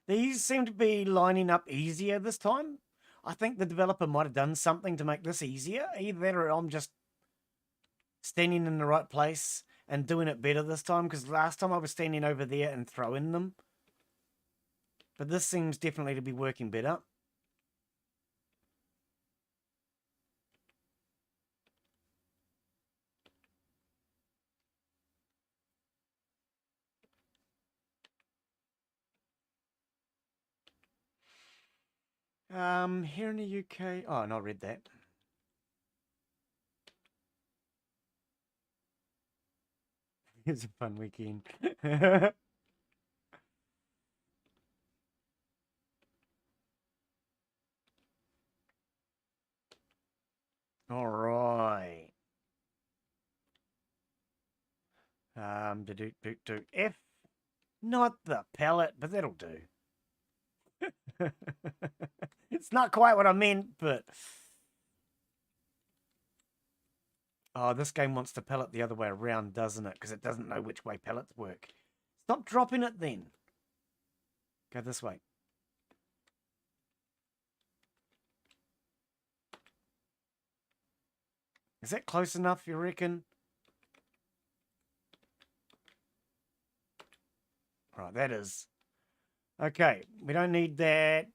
These seem to be lining up easier this time. I think the developer might have done something to make this easier. Either that or I'm just standing in the right place and doing it better this time, because last time I was standing over there and throwing them. But this seems definitely to be working better. Here in the UK... Oh, no, I read that. It's a fun weekend. All right. Do F. Not the pellet, but that'll do. It's not quite what I meant, but... Oh, this game wants to pellet the other way around, doesn't it? Because it doesn't know which way pellets work. Stop dropping it then. Go this way. Is that close enough, you reckon? Right, that is. Okay, we don't need that.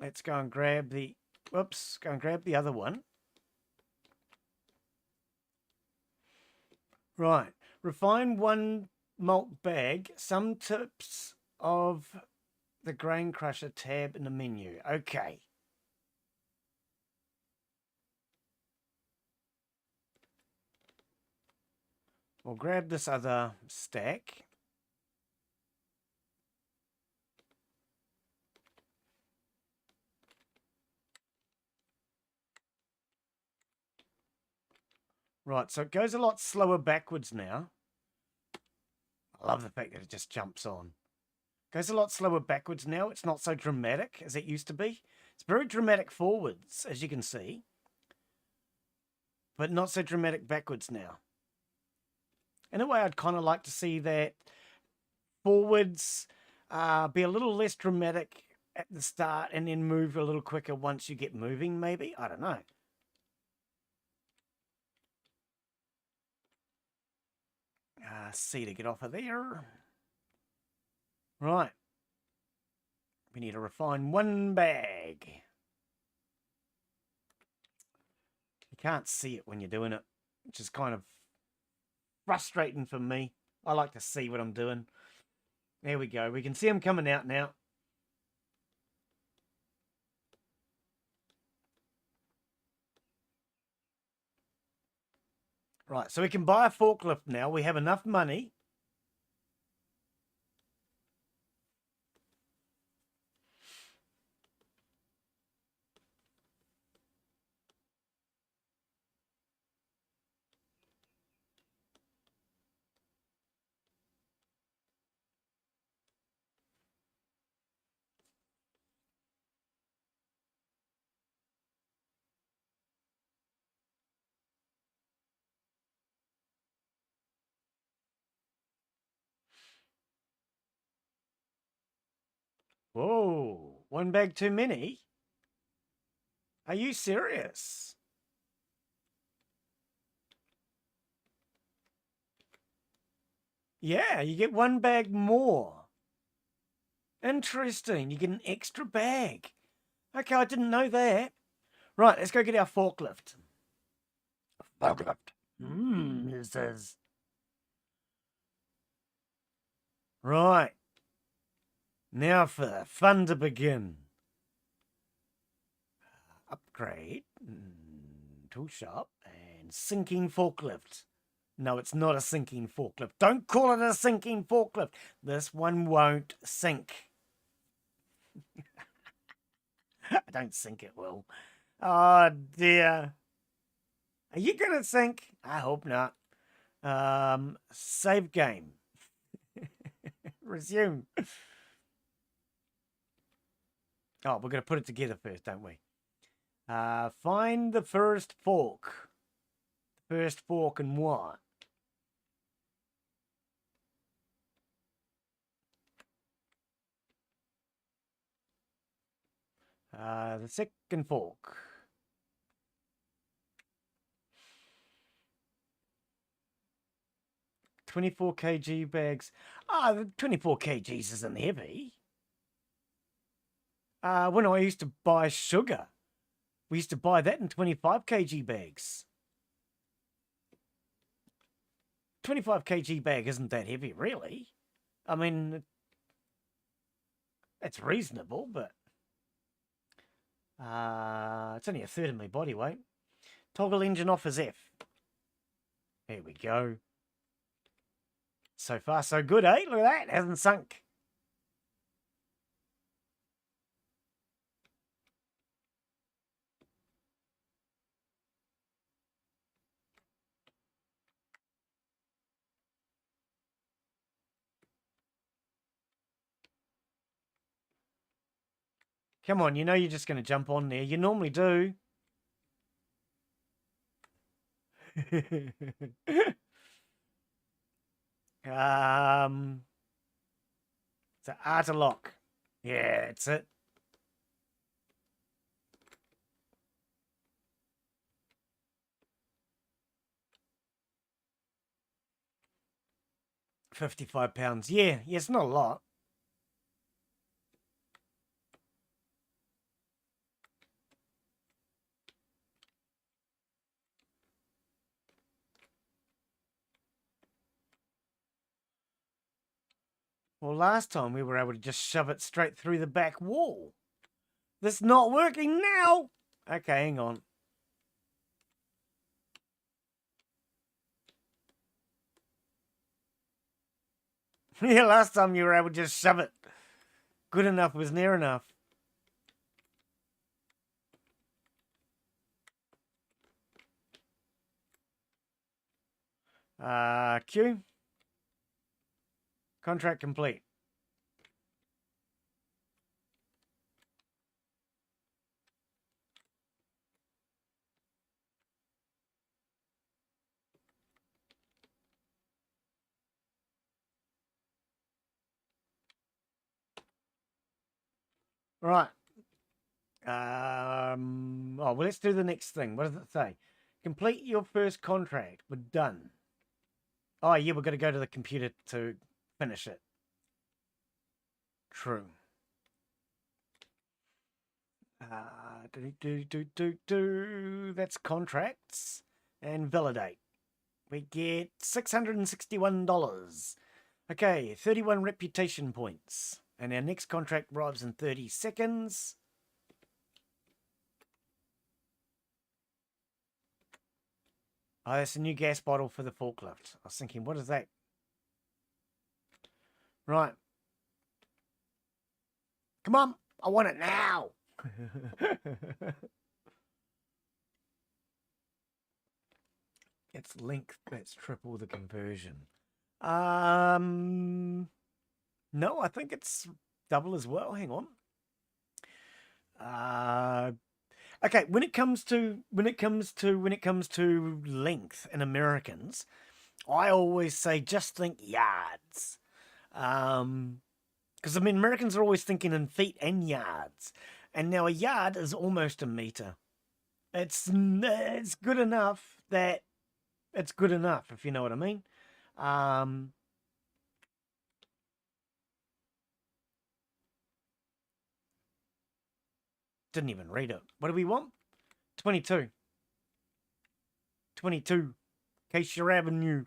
Let's go and grab the... Whoops, go and grab the other one. Right, refine one malt bag. Some tips of the grain crusher tab in the menu. Okay. We'll grab this other stack. Right, so it goes a lot slower backwards now. I love the fact that it just jumps on. Goes a lot slower backwards now. It's not so dramatic as it used to be. It's very dramatic forwards, as you can see. But not so dramatic backwards now. In a way, I'd kind of like to see that forwards be a little less dramatic at the start and then move a little quicker once you get moving, maybe? I don't know. C to get off of there. Right. We need to refine one bag. You can't see it when you're doing it, which is kind of frustrating for me. I like to see what I'm doing. There we go. We can see them coming out now. Right, so we can buy a forklift now. We have enough money. Whoa, one bag too many? Are you serious? Yeah, you get one bag more. Interesting. You get an extra bag. Okay, I didn't know that. Right, let's go get our forklift. Forklift. This is... Right. Now for the fun to begin. Upgrade. Tool shop. And sinking forklift. No, it's not a sinking forklift. Don't call it a sinking forklift. This one won't sink. I don't think it will. Oh, dear. Are you going to sink? I hope not. Save game. Resume. Oh, we're going to put it together first, don't we? Find the first fork. First fork and what? The second fork. $24 kg bags. The 24 kgs isn't heavy. When I used to buy sugar, we used to buy that in 25 kg bags. 25 kg bag isn't that heavy, really. I mean, it's reasonable, but it's only a third of my body weight. Toggle engine off as F. There we go. So far, so good, eh? Look at that. It hasn't sunk. Come on, you know you're just going to jump on there. You normally do. It's an art lock. Yeah, it's it. £55. Yeah, it's not a lot. Well, last time we were able to just shove it straight through the back wall. This not working now. Okay, hang on. Yeah, last time you were able to just shove it. Good enough was near enough. Q. Contract complete. Right. Oh, well, let's do the next thing. What does it say? Complete your first contract. We're done. Oh, yeah, we're going to go to the computer to finish it. True. That's contracts and validate. We get $661. Okay, 31 reputation points. And our next contract arrives in 30 seconds. Oh, that's a new gas bottle for the forklift. I was thinking, what is that? Right. Come on, I want it now. It's length, that's triple the conversion. No, I think it's double as well. Hang on. Okay, when it comes to length in Americans, I always say just think yards. Because I mean Americans are always thinking in feet and yards. And now a yard is almost a meter. It's good enough that it's good enough, if you know what I mean. Didn't even read it. What do we want? 22. 22. Acacia Avenue.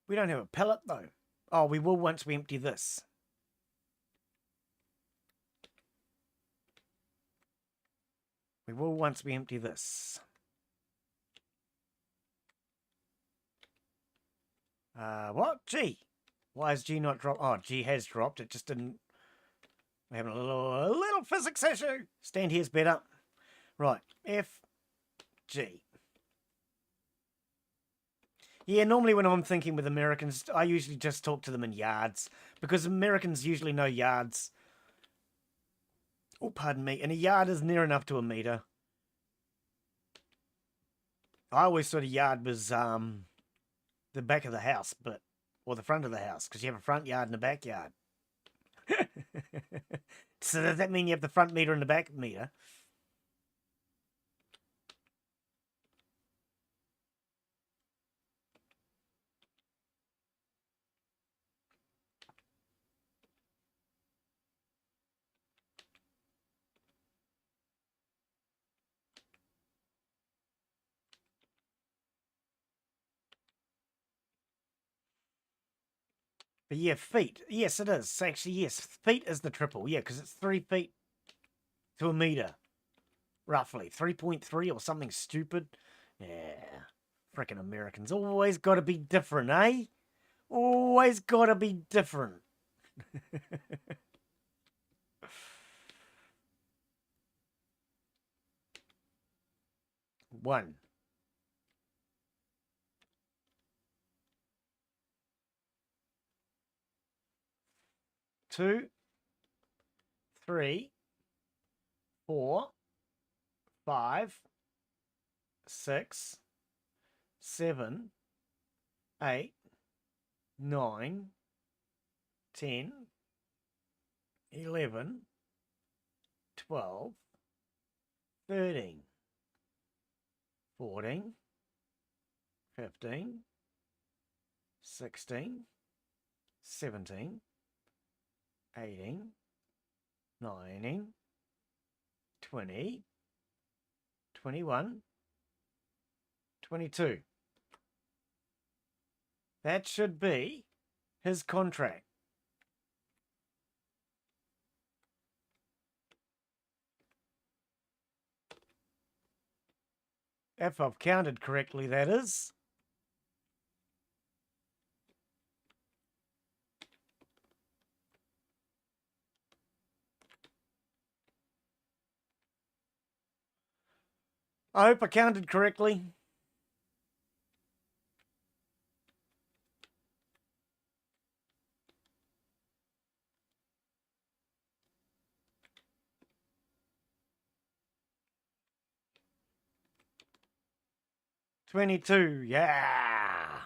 We don't have a pallet, though. Oh, we will once we empty this. We will once we empty this. What? G. Why is G not dropped? Oh, G has dropped. It just didn't. We're having a little physics issue. Stand here's better. Right. F. G. Yeah, normally when I'm thinking with Americans, I usually just talk to them in yards. Because Americans usually know yards. Oh, pardon me. And a yard is near enough to a meter. I always thought a yard was the back of the house, or the front of the house, because you have a front yard and a backyard. So does that mean you have the front meter and the back meter? But yeah, feet. Yes, it is. Actually, yes, feet is the triple. Yeah, because it's 3 feet to a meter, roughly 3.3 or something stupid. Yeah. Frickin' Americans. Always got to be different, eh? Always got to be different. One. 2, 3, 4, 5, 6, 7, 8, 9, 10, 11, 12, 13, 14, 15, 16, 17, 18, 19, 20, 21, 22. That should be his contract. If I've counted correctly, that is. I hope I counted correctly. $22, yeah.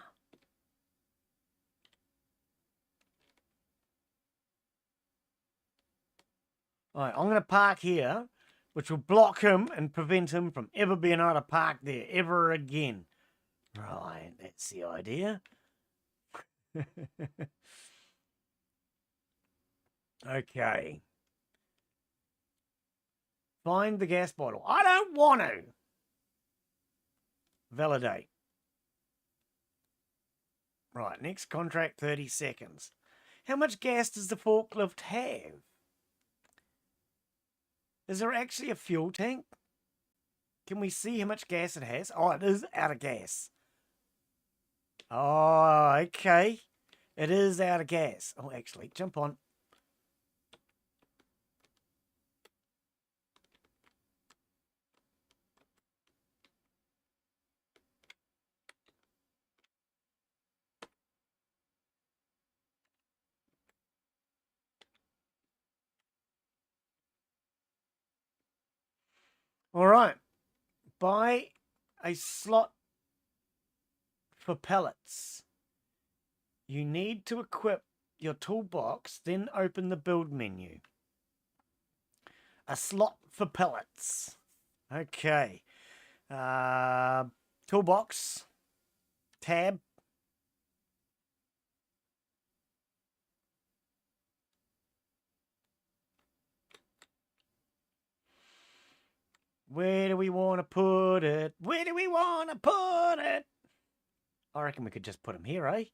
All right, I'm going to park here, which will block him and prevent him from ever being able to park there ever again. Right, that's the idea. Okay. Find the gas bottle. I don't want to. Validate. Right, next contract, 30 seconds. How much gas does the forklift have? Is there actually a fuel tank? Can we see how much gas it has? Oh, it is out of gas. Oh, okay. It is out of gas. Oh, actually, jump on. All right. Buy a slot for pellets. You need to equip your toolbox, then open the build menu. A slot for pellets. Okay. Toolbox. Tab. Where do we want to put it? Where do we want to put it? I reckon we could just put them here, eh?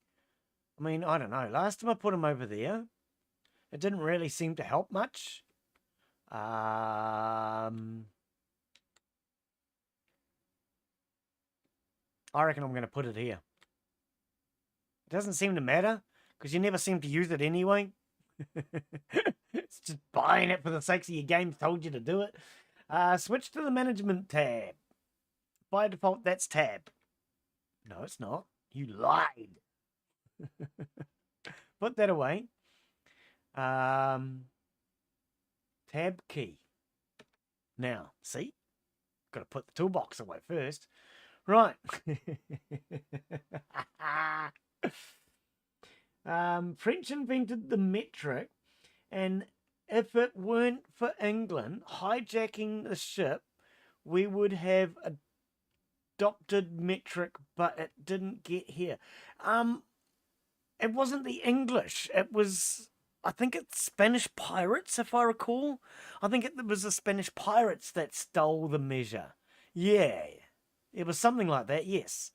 I mean, I don't know. Last time I put them over there, it didn't really seem to help much. I reckon I'm going to put it here. It doesn't seem to matter, because you never seem to use it anyway. It's just buying it for the sake of your game's told you to do it. Switch to the management tab. By default, that's tab. No, it's not. You lied. Put that away. Tab key. Now, see? Got to put the toolbox away first. Right. French invented the metric, and if it weren't for England hijacking the ship, we would have adopted metric, but it didn't get here. It wasn't the English. It was, I think it's Spanish pirates, if I recall. I think it was the Spanish pirates that stole the measure. Yeah, it was something like that, yes.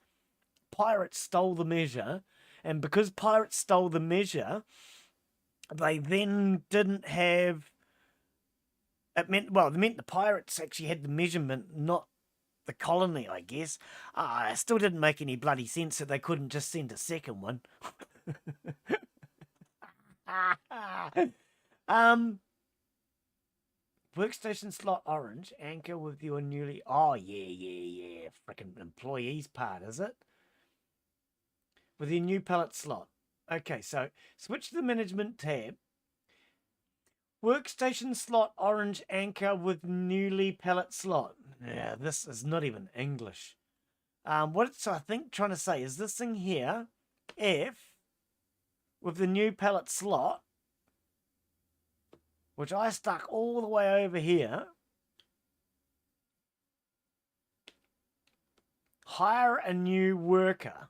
Pirates stole the measure, and because pirates stole the measure, they then didn't have... It meant the pirates actually had the measurement, not the colony, I guess. It still didn't make any bloody sense that they couldn't just send a second one. Workstation slot orange, anchor with your newly... Oh, yeah. Freaking employees part, is it? With your new pallet slot. Okay, so switch to the management tab. Workstation slot orange anchor with newly pallet slot. Yeah, this is not even English. What it's, I think, trying to say is this thing here, F, with the new pallet slot, which I stuck all the way over here. Hire a new worker.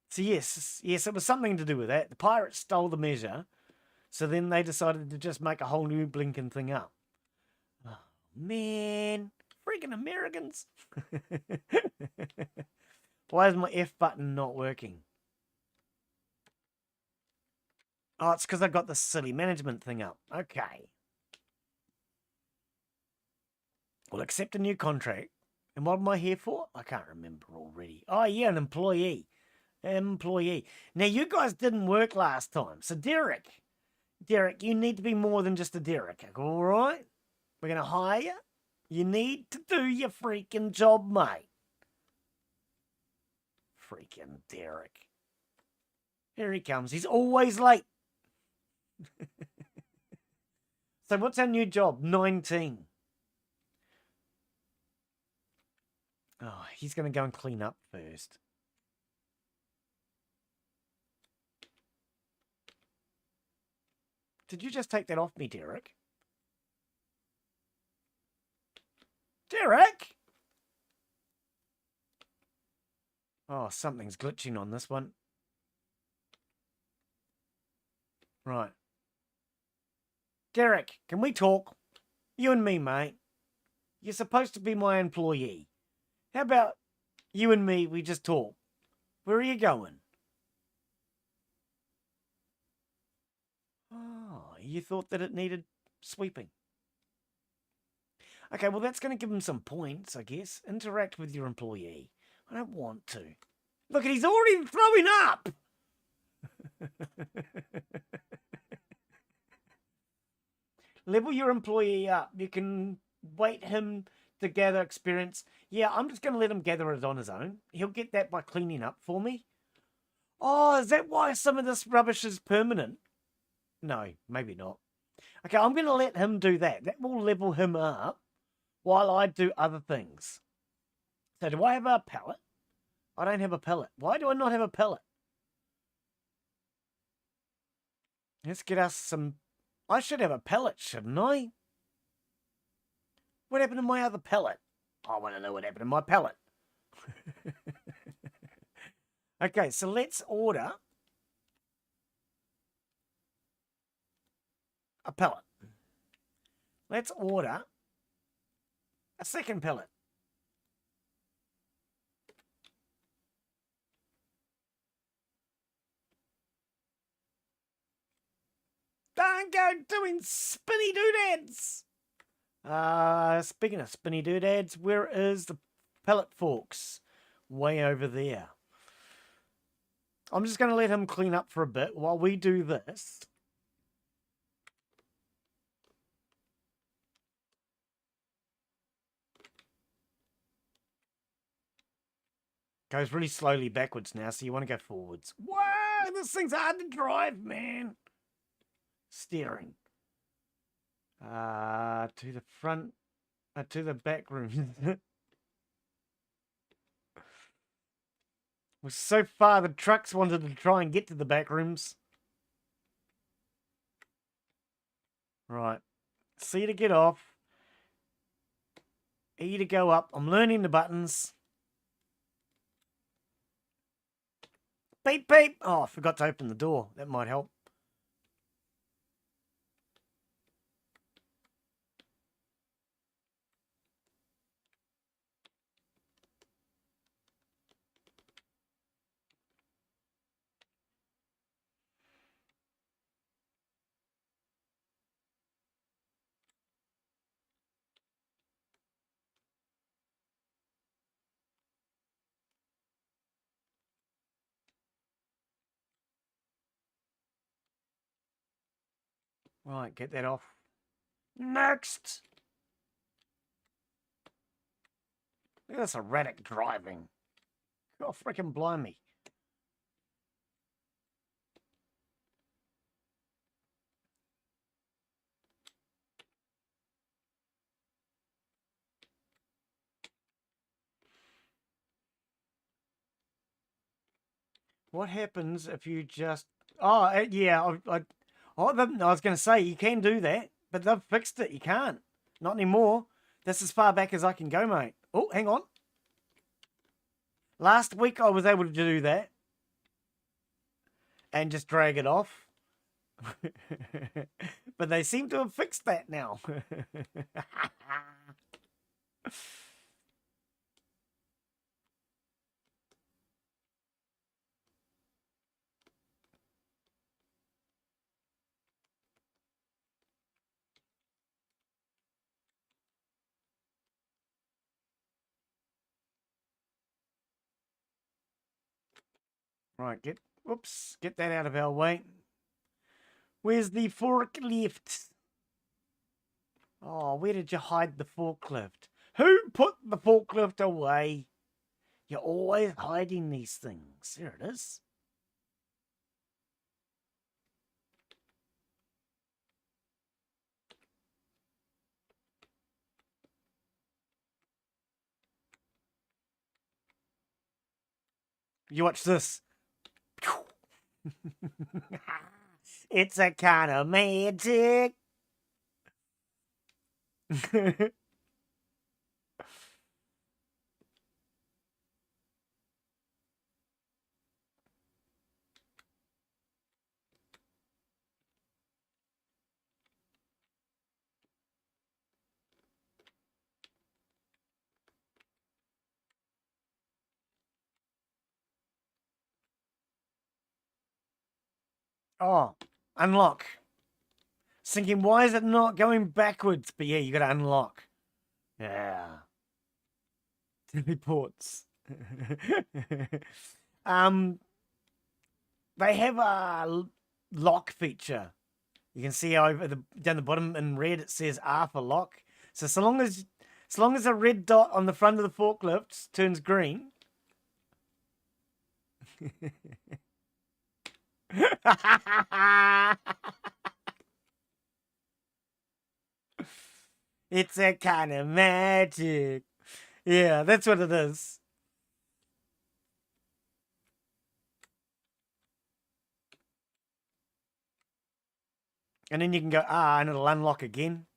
So yes, it was something to do with that. The pirates stole the measure, so then they decided to just make a whole new blinking thing up. Oh, man. Freaking Americans. Why is my F button not working? Oh, it's because I got the silly management thing up. Okay. We'll accept a new contract. And what am I here for? I can't remember already. Oh, yeah, an employee. Now, you guys didn't work last time. So, Derek, you need to be more than just a Derek. All right? We're going to hire you. You need to do your freaking job, mate. Freaking Derek. Here he comes. He's always late. So what's our new job? 19. Oh, he's going to go and clean up first. Did you just take that off me, Derek? Derek? Oh, something's glitching on this one. Right. Derek, can we talk? You and me, mate. You're supposed to be my employee. How about you and me, we just talk? Where are you going? Oh, you thought that it needed sweeping. Okay, well, that's going to give him some points, I guess. Interact with your employee. I don't want to. Look, he's already throwing up. Level your employee up. You can wait him to gather experience. Yeah, I'm just going to let him gather it on his own. He'll get that by cleaning up for me. Oh, is that why some of this rubbish is permanent? No, maybe not. Okay, I'm going to let him do that. That will level him up while I do other things. So do I have a pallet? I don't have a pallet. Why do I not have a pallet? Let's get us some... I should have a pallet, shouldn't I? What happened to my other pallet? I want to know what happened to my pallet. Okay, so let's order a pallet. Let's order a second pallet. Don't go doing spinny doodads. Speaking of spinny doodads, where is the pallet forks? Way over there. I'm just going to let him clean up for a bit while we do this. Goes really slowly backwards now, so you want to go forwards. Whoa, this thing's hard to drive, man. Steering. To the front, to the back room. Well, so far, the trucks wanted to try and get to the back rooms. Right. C to get off. E to go up. I'm learning the buttons. Beep, beep. Oh, I forgot to open the door. That might help. Right, get that off. Next! Look at this erratic driving. Oh, freaking blimey. What happens if you just... Oh, yeah, I was going to say, you can do that, but they've fixed it. You can't. Not anymore. That's as far back as I can go, mate. Oh, hang on. Last week I was able to do that. And just drag it off. But they seem to have fixed that now. Right, get that out of our way. Where's the forklift? Oh, where did you hide the forklift? Who put the forklift away? You're always hiding these things. There it is. You watch this. It's a kind of magic. Oh, unlock. Thinking, why is it not going backwards? But yeah, you got to unlock. Yeah. Teleports. They have a lock feature. You can see over down the bottom in red it says R for lock. So long as a red dot on the front of the forklift turns green. It's a kind of magic. Yeah, that's what it is. And then you can go R and it'll unlock again.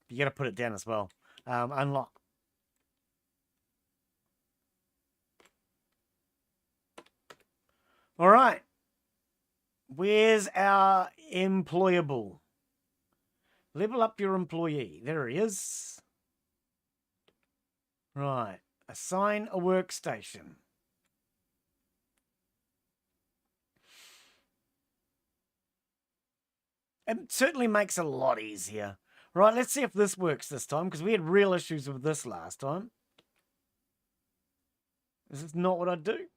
You got to put it down as well. Unlock. All right. Where's our employable? Level up your employee. There he is. Right. Assign a workstation. It certainly makes it a lot easier. Right, let's see if this works this time, because we had real issues with this last time. This is not what I do.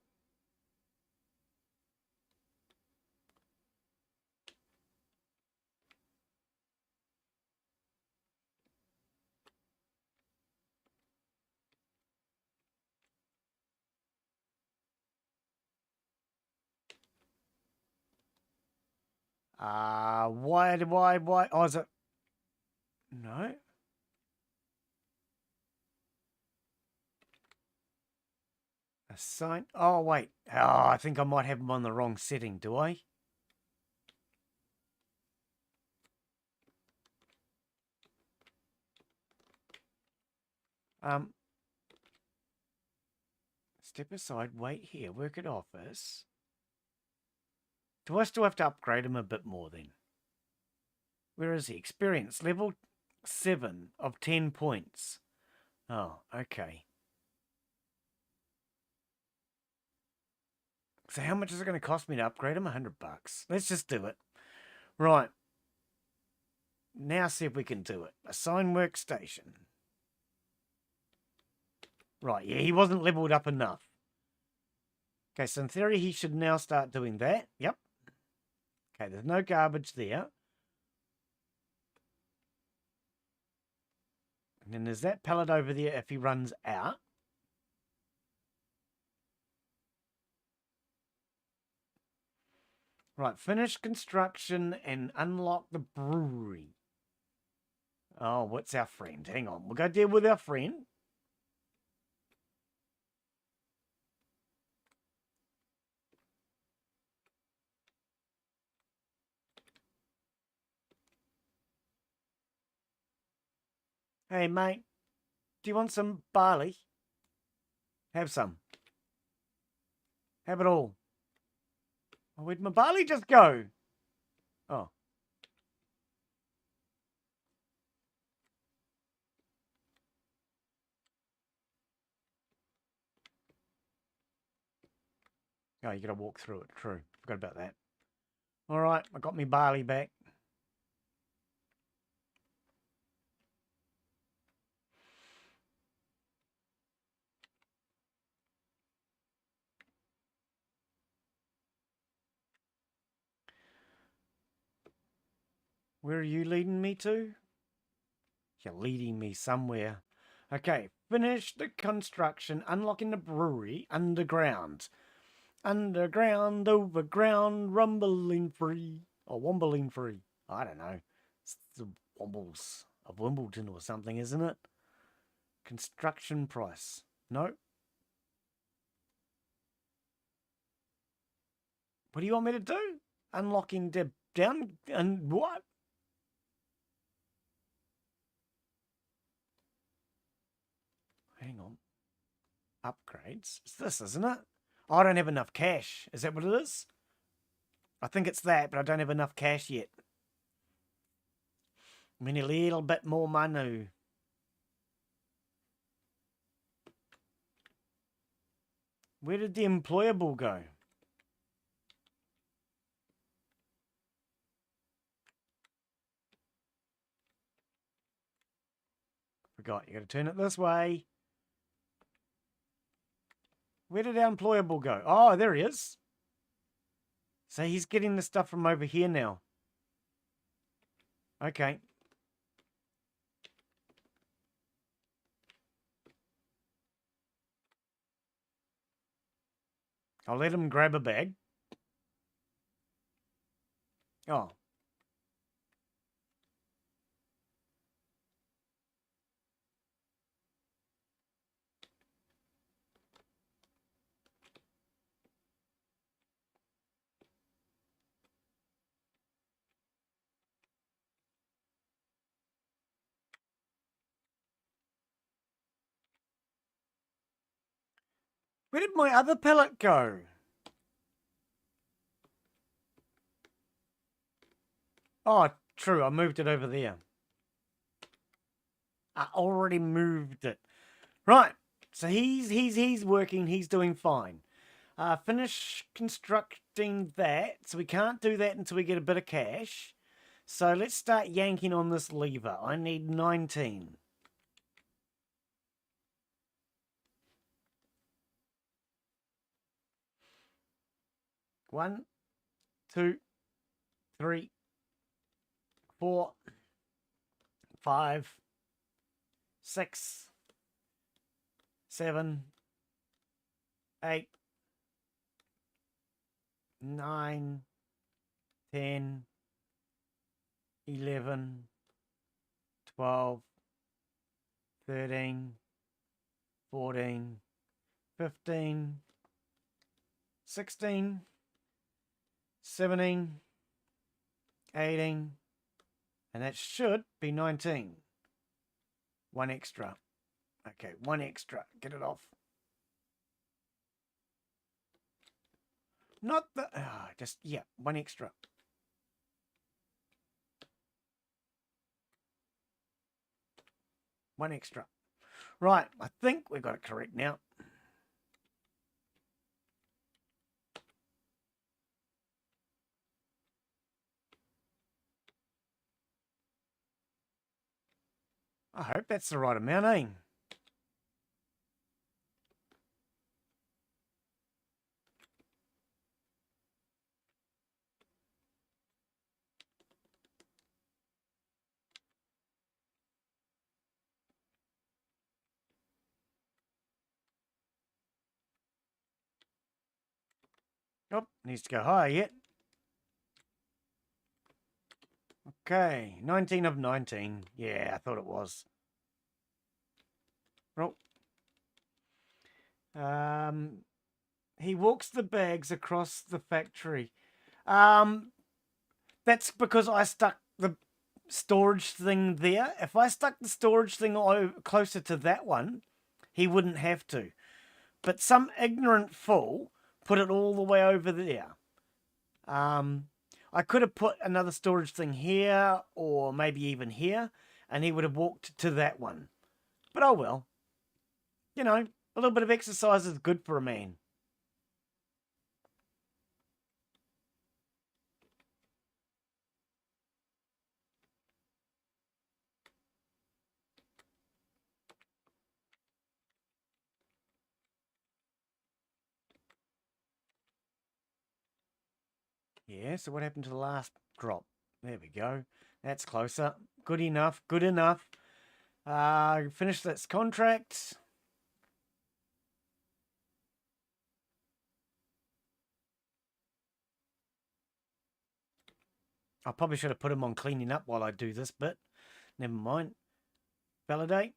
Why? Oh, is it? No. Assign. Oh, wait. Oh, I think I might have them on the wrong setting, do I? Step aside, wait here, work at office. Do I still have to upgrade him a bit more then? Where is he? Experience, level 7 of 10 points. Oh, okay. So how much is it going to cost me to upgrade him? $100. Let's just do it. Right. Now see if we can do it. Assign workstation. Right, yeah, he wasn't leveled up enough. Okay, so in theory, he should now start doing that. Yep. Okay, there's no garbage there. And then there's that pallet over there if he runs out. Right, finish construction and unlock the brewery. Oh, what's our friend? Hang on, we'll go deal with our friend. Hey, mate, do you want some barley? Have some. Have it all. Oh, where'd my barley just go? Oh. Oh, you gotta walk through it. True. Forgot about that. All right, I got me barley back. Where are you leading me to? You're leading me somewhere. Okay, finish the construction, unlocking the brewery underground. Underground, overground, rumbling free. Or wombling free. I don't know. It's the wombles of Wimbledon or something, isn't it? Construction price. No. What do you want me to do? Unlocking the down and what? Hang on. Upgrades. It's this, isn't it? I don't have enough cash. Is that what it is? I think it's that, but I don't have enough cash yet. I mean, a little bit more money. Where did the employable go? Forgot, you got to turn it this way. Where did our employable go? Oh, there he is. So he's getting the stuff from over here now. Okay. I'll let him grab a bag. Oh. Where did my other pellet go? Oh, true. I moved it over there. I already moved it. Right. So he's working. He's doing fine. Finish constructing that. So we can't do that until we get a bit of cash. So let's start yanking on this lever. I need 19. One, two, three, 4, 5, 6, 7, 8, 9, 10, 11, 12, 13, 14, 15, 16, 17, 18, and that should be 19. One extra. Okay, one extra. Get it off. Not the... just, yeah, one extra. One extra. Right, I think we've got it correct now. I hope that's the right amount, eh? Oh, needs to go higher yet. Okay, 19 of 19. Yeah, I thought it was. Oh. He walks the bags across the factory. That's because I stuck the storage thing there. If I stuck the storage thing closer to that one, he wouldn't have to. But some ignorant fool put it all the way over there. I could have put another storage thing here, or maybe even here, and he would have walked to that one. But oh well. You know, a little bit of exercise is good for a man. Yeah, so what happened to the last drop? There we go. That's closer. Good enough. Good enough. Finish this contract. I probably should have put him on cleaning up while I do this bit. Never mind. Validate.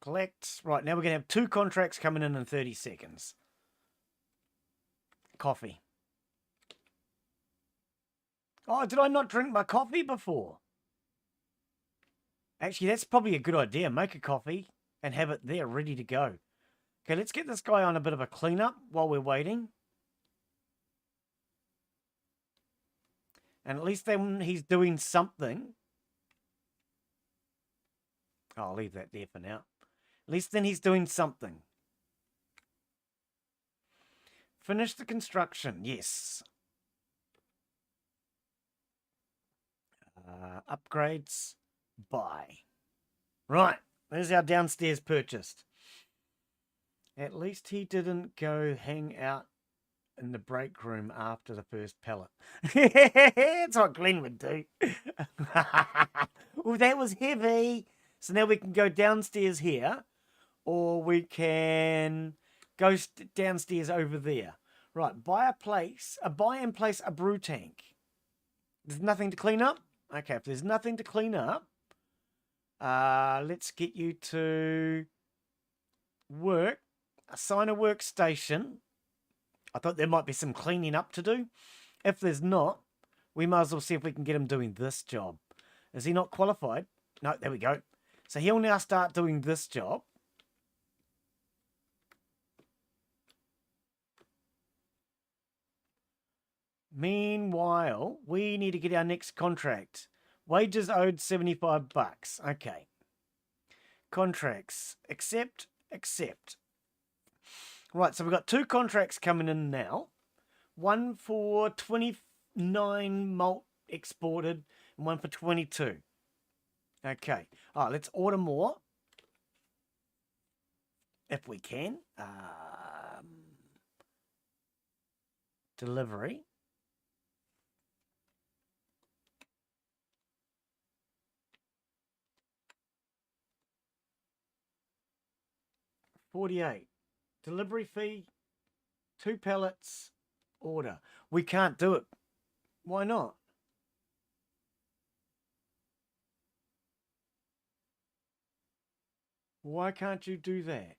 Collect. Right, now we're going to have 2 contracts coming in 30 seconds. Coffee. Oh, did I not drink my coffee before? Actually, that's probably a good idea. Make a coffee and have it there ready to go. Okay, let's get this guy on a bit of a cleanup while we're waiting. And at least then he's doing something. I'll leave that there for now. At least then he's doing something. Finish the construction. Yes. Upgrades. Buy. Right. There's our downstairs purchased. At least he didn't go hang out in the break room after the first pellet. That's what Glen would do. Oh, that was heavy. So now we can go downstairs here, or we can go downstairs over there. Right, buy and place a brew tank. There's nothing to clean up? Okay, if there's nothing to clean up, let's get you to work. Assign a workstation. I thought there might be some cleaning up to do. If there's not, we might as well see if we can get him doing this job. Is he not qualified? No, there we go. So he'll now start doing this job. Meanwhile, we need to get our next contract. Wages owed $75. Okay. Contracts. Accept. Accept. Right, so we've got 2 contracts coming in now. One for 29 malt exported and one for 22. Okay. All right, let's order more. If we can. Delivery. $48. Delivery fee, 2 pallets, order. We can't do it. Why not? Why can't you do that?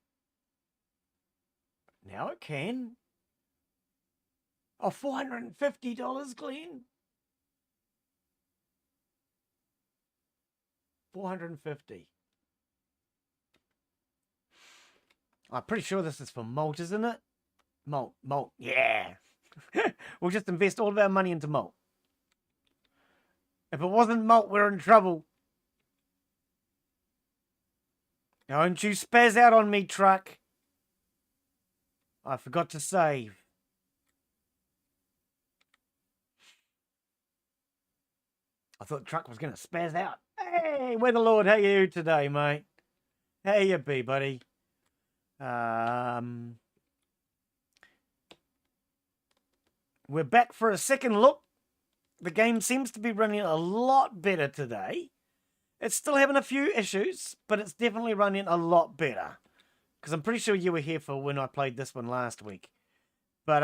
Now it can. Oh, $450, Glen? $450. I'm pretty sure this is for malt, isn't it? Malt, yeah. We'll just invest all of our money into malt. If it wasn't malt, we're in trouble. Don't you spaz out on me, truck. I forgot to save. I thought the truck was going to spaz out. Hey, Weatherlord, how you today, mate? How you be, buddy? We're back for a second look. The game seems to be running a lot better today. It's still having a few issues, but it's definitely running a lot better. Because I'm pretty sure you were here for when I played this one last week. But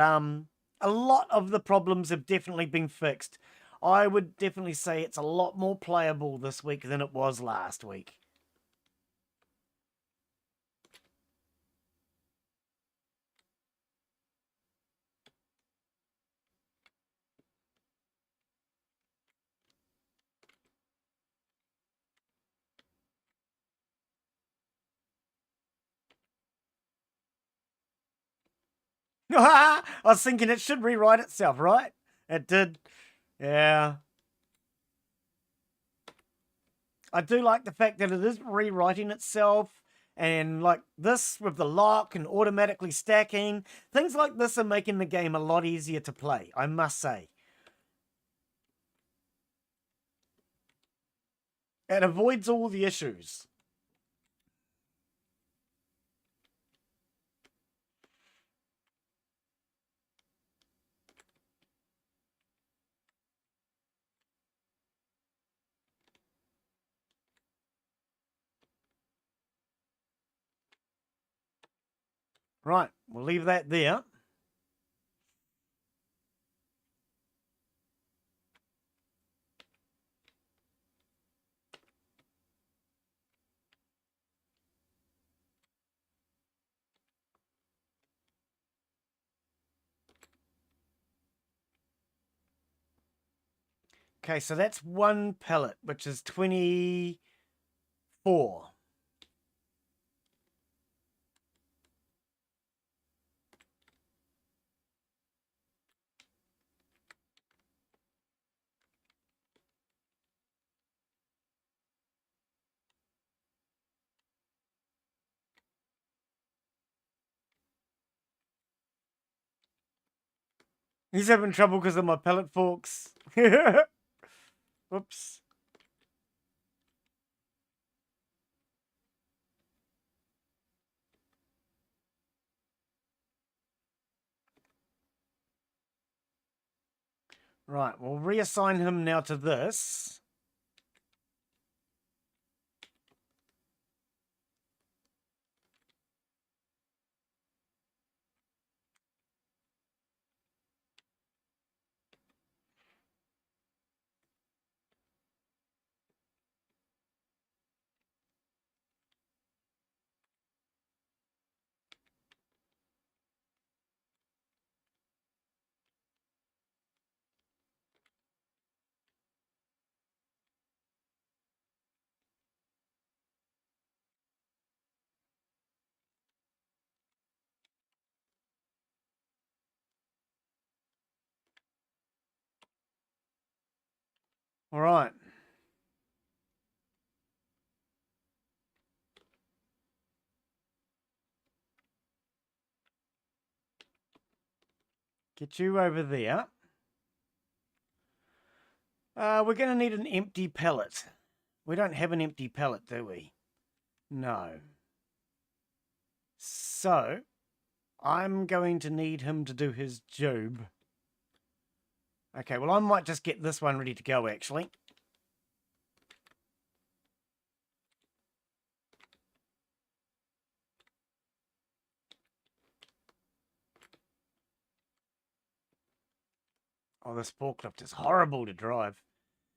A lot of the problems have definitely been fixed. I would definitely say it's a lot more playable this week than it was last week. I was thinking it should rewrite itself, right? It did. Yeah. I do like the fact that it is rewriting itself, and like this with the lock and automatically stacking. Things like this are making the game a lot easier to play, I must say. It avoids all the issues. Right, we'll leave that there. Okay, so that's one pellet, which is 24. He's having trouble because of my pellet forks. Whoops. Right, we'll reassign him now to this. All right. Get you over there. We're going to need an empty pellet. We don't have an empty pellet, do we? No. So, I'm going to need him to do his job. Okay, well, I might just get this one ready to go, actually. Oh, this forklift is horrible to drive.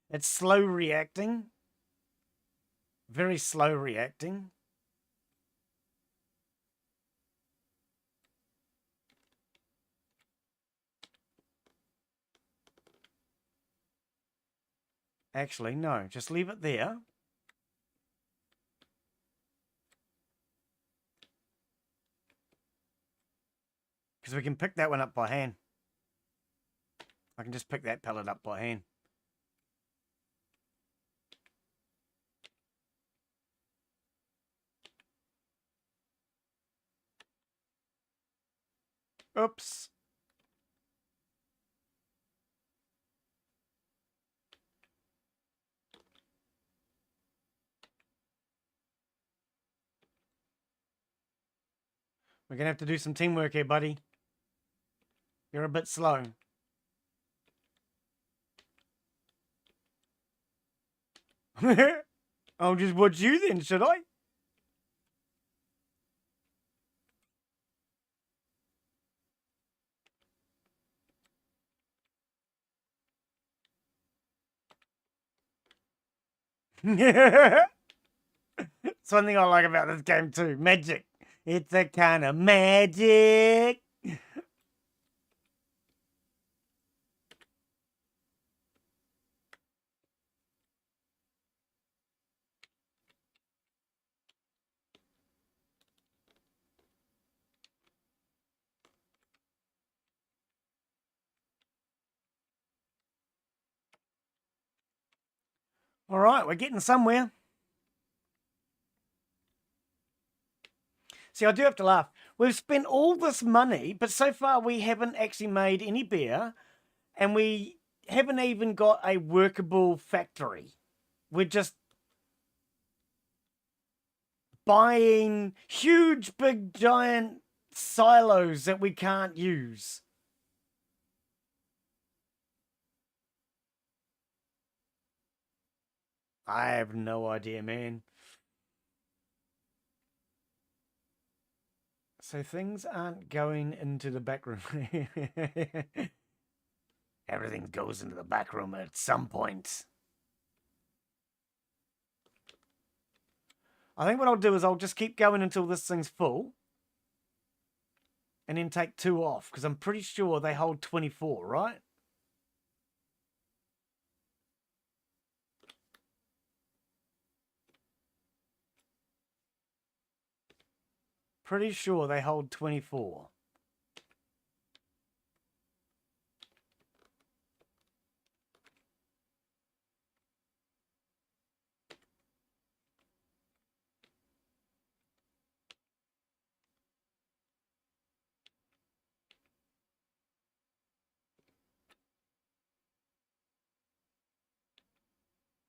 It's slow reacting. Very slow reacting. Actually, no. Just leave it there. Because we can pick that one up by hand. I can just pick that pellet up by hand. Oops. We're going to have to do some teamwork here, buddy. You're a bit slow. I'll just watch you then, should I? It's one thing I like about this game too. Magic. It's a kind of magic. All right, we're getting somewhere. See, I do have to laugh. We've spent all this money, but so far we haven't actually made any beer, and we haven't even got a workable factory. We're just buying huge, big, giant silos that we can't use. I have no idea, man. So things aren't going into the back room. Everything goes into the back room at some point. I think what I'll do is I'll just keep going until this thing's full. And then take 2 off, because I'm pretty sure they hold 24, right? Pretty sure they hold 24.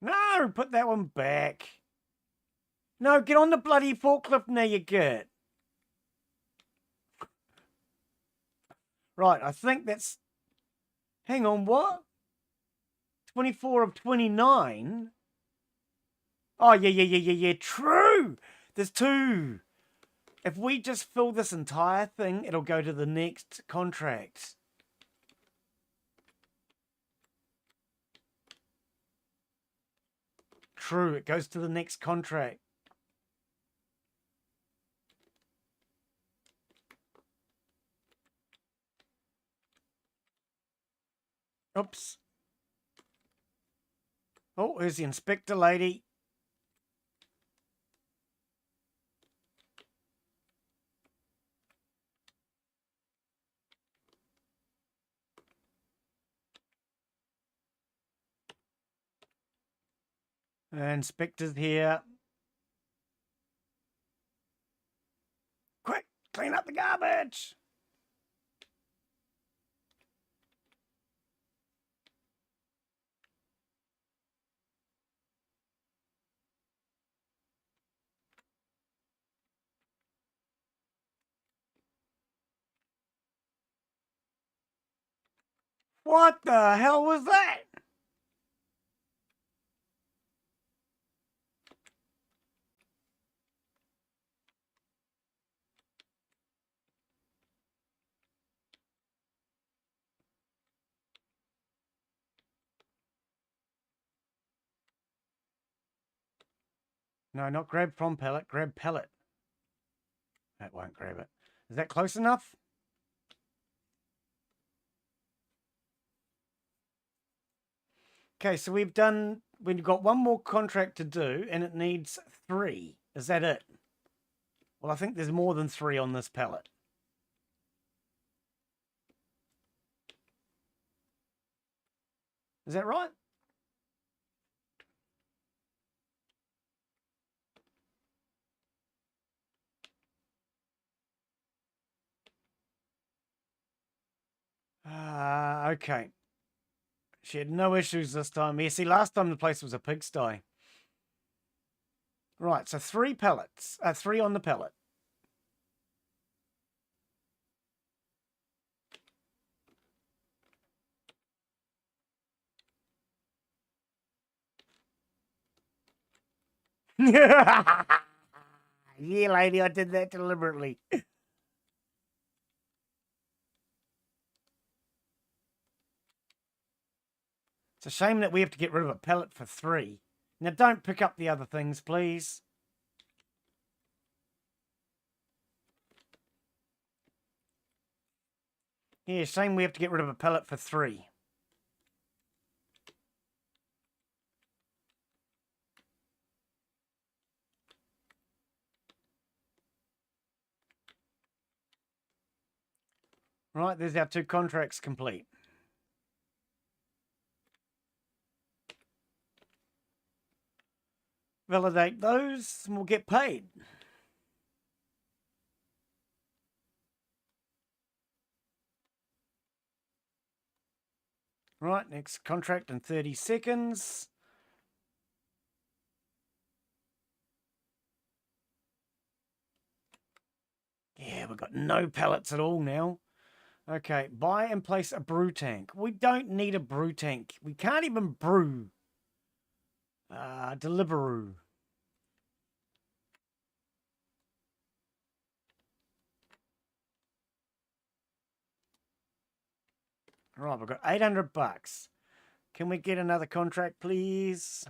No, put that one back. No, get on the bloody forklift now, you git. Right, I think that's... Hang on, what? 24 of 29? Oh, yeah, true! There's 2. If we just fill this entire thing, it'll go to the next contract. True, it goes to the next contract. Oops. Oh, here's the inspector lady. Inspector's here. Quick, clean up the garbage. What the hell was that? No, not grab from pellet, grab pellet. That won't grab it. Is that close enough? Okay, so we've got 1 more contract to do, and it needs 3. Is that it? Well, I think there's more than 3 on this pellet. Is that right? Okay. She had no issues this time. Yeah, see, last time the place was a pigsty. Right, so 3 pellets. 3 on the pellet. Yeah, lady, I did that deliberately. It's a shame that we have to get rid of a pellet for 3. Now don't pick up the other things, please. Yeah, shame we have to get rid of a pellet for 3. Right, there's our 2 contracts complete. Validate those and we'll get paid. Right, next contract in 30 seconds. Yeah, we've got no pallets at all now. Okay, buy and place a brew tank. We don't need a brew tank. We can't even brew. Deliveroo. Right, we've got 800 bucks. Can we get another contract, please?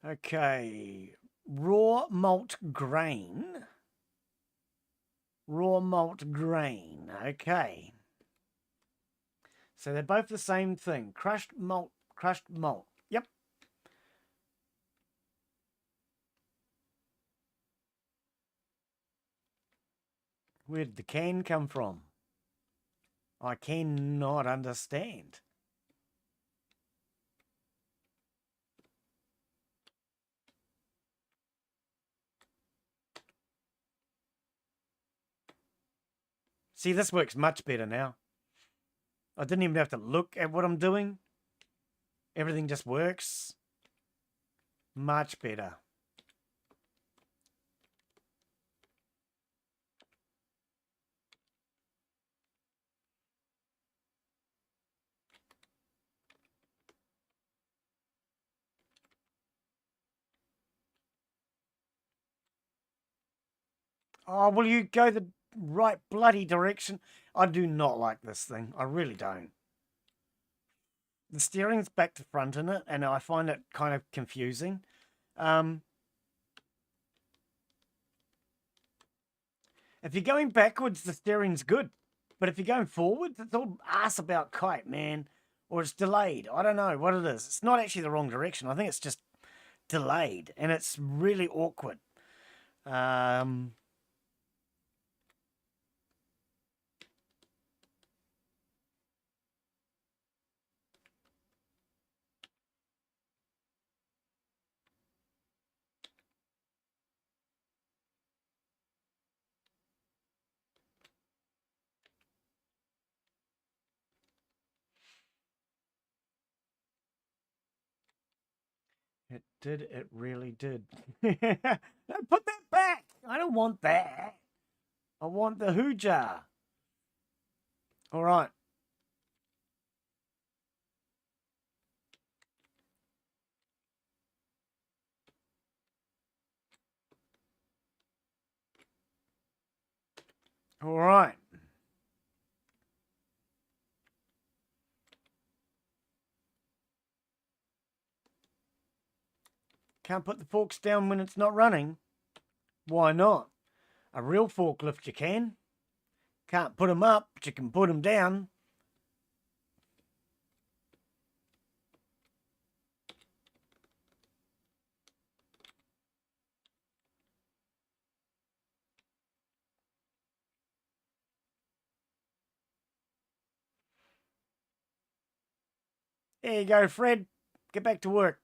Okay. Raw malt grain. Raw malt grain. Okay. So they're both the same thing. Crushed malt. Crushed malt. Yep. Where did the can come from? I cannot understand. See, this works much better now. I didn't even have to look at what I'm doing. Everything just works. Much better. Oh, will you go the right bloody direction? I do not like this thing. I really don't. The steering's back to front in it, and I find it kind of confusing. If you're going backwards, the steering's good. But if you're going forwards, it's all ass about kite, man. Or it's delayed. I don't know what it is. It's not actually the wrong direction. I think it's just delayed, and it's really awkward. It did. It really did. No, put that back. I don't want that. I want the hoojar. All right. All right. Can't put the forks down when it's not running. Why not? A real forklift you can. Can't put them up, but you can put them down. There you go, Fred. Get back to work.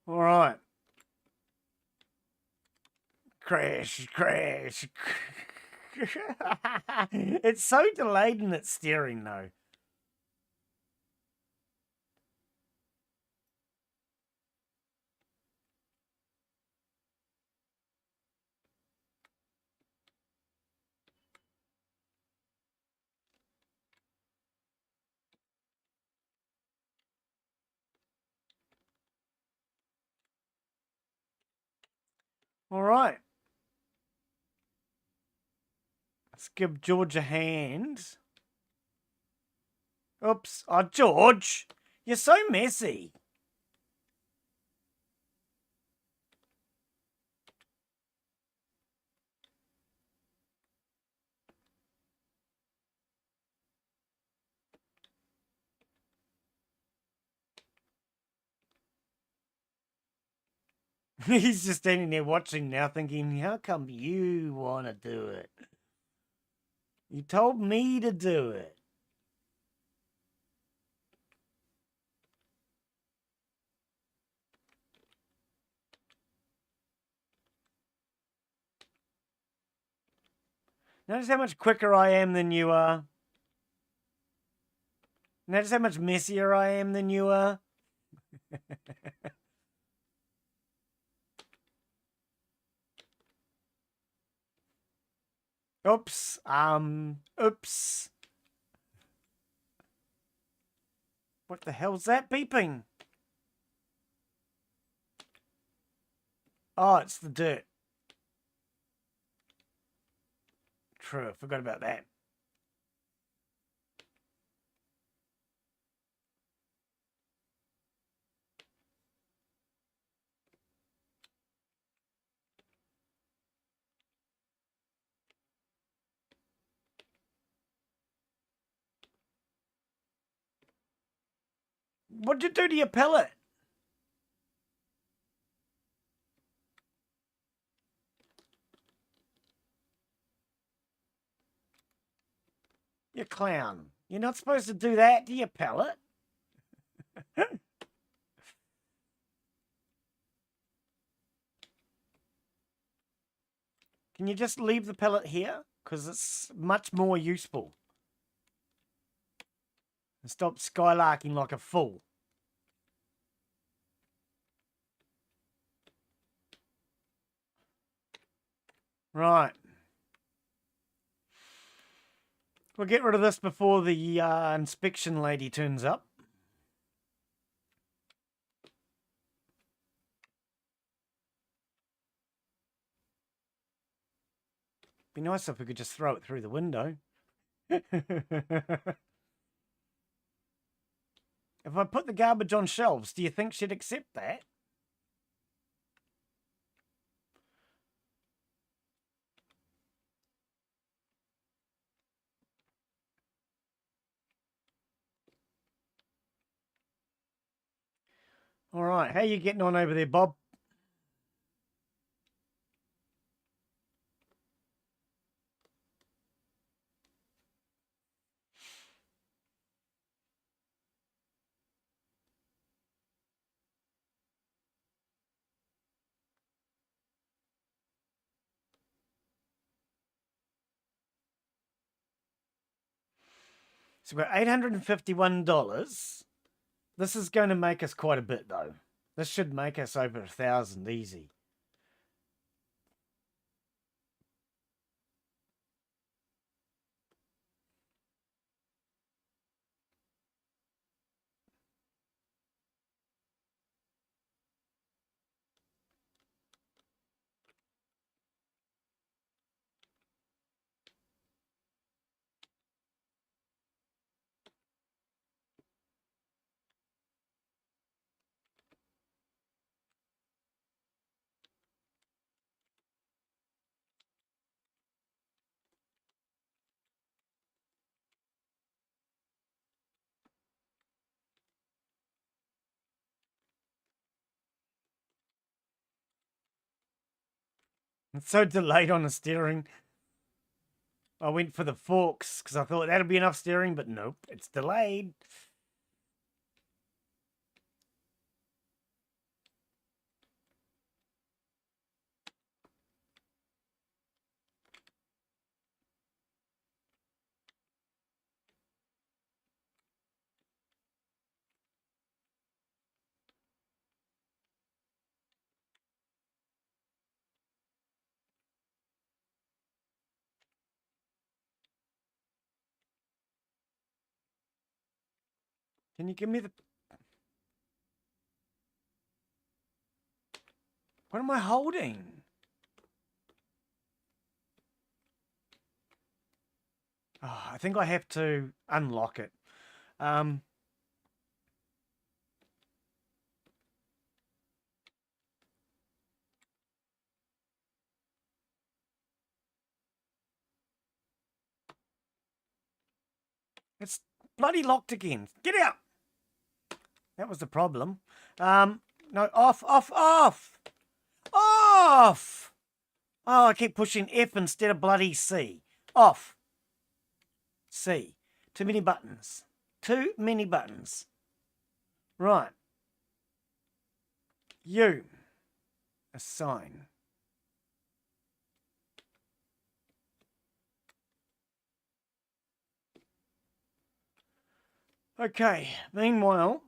All right. Crash, crash. It's so delayed in its steering, though. All right. Let's give George a hand. Oops. Oh, George, you're so messy. He's just standing there watching now thinking, how come you want to do it? You told me to do it. Notice how much quicker I am than you are. Notice how much messier I am than you are. Oops. Oops. What the hell's that beeping? Oh, it's the dirt. True, I forgot about that. What'd you do to your pellet? You clown. You're not supposed to do that to your pellet. Can you just leave the pellet here? Because it's much more useful. And stop skylarking like a fool. Right. We'll get rid of this before the inspection lady turns up. Be nice if we could just throw it through the window. If I put the garbage on shelves, do you think she'd accept that? All right, how you getting on over there, Bob? So we're $851. This is going to make us quite a bit, though. This should make us over 1,000 easy. It's so delayed on the steering. I went for the forks because I thought that'd be enough steering, but nope, it's delayed. Can you give me the... What am I holding? Oh, I think I have to unlock it. It's bloody locked again. Get out! That was the problem. No, off, off, off! Off! Oh, I keep pushing F instead of bloody C. Off. C. Too many buttons. Too many buttons. Right. U. Assign. Okay, meanwhile,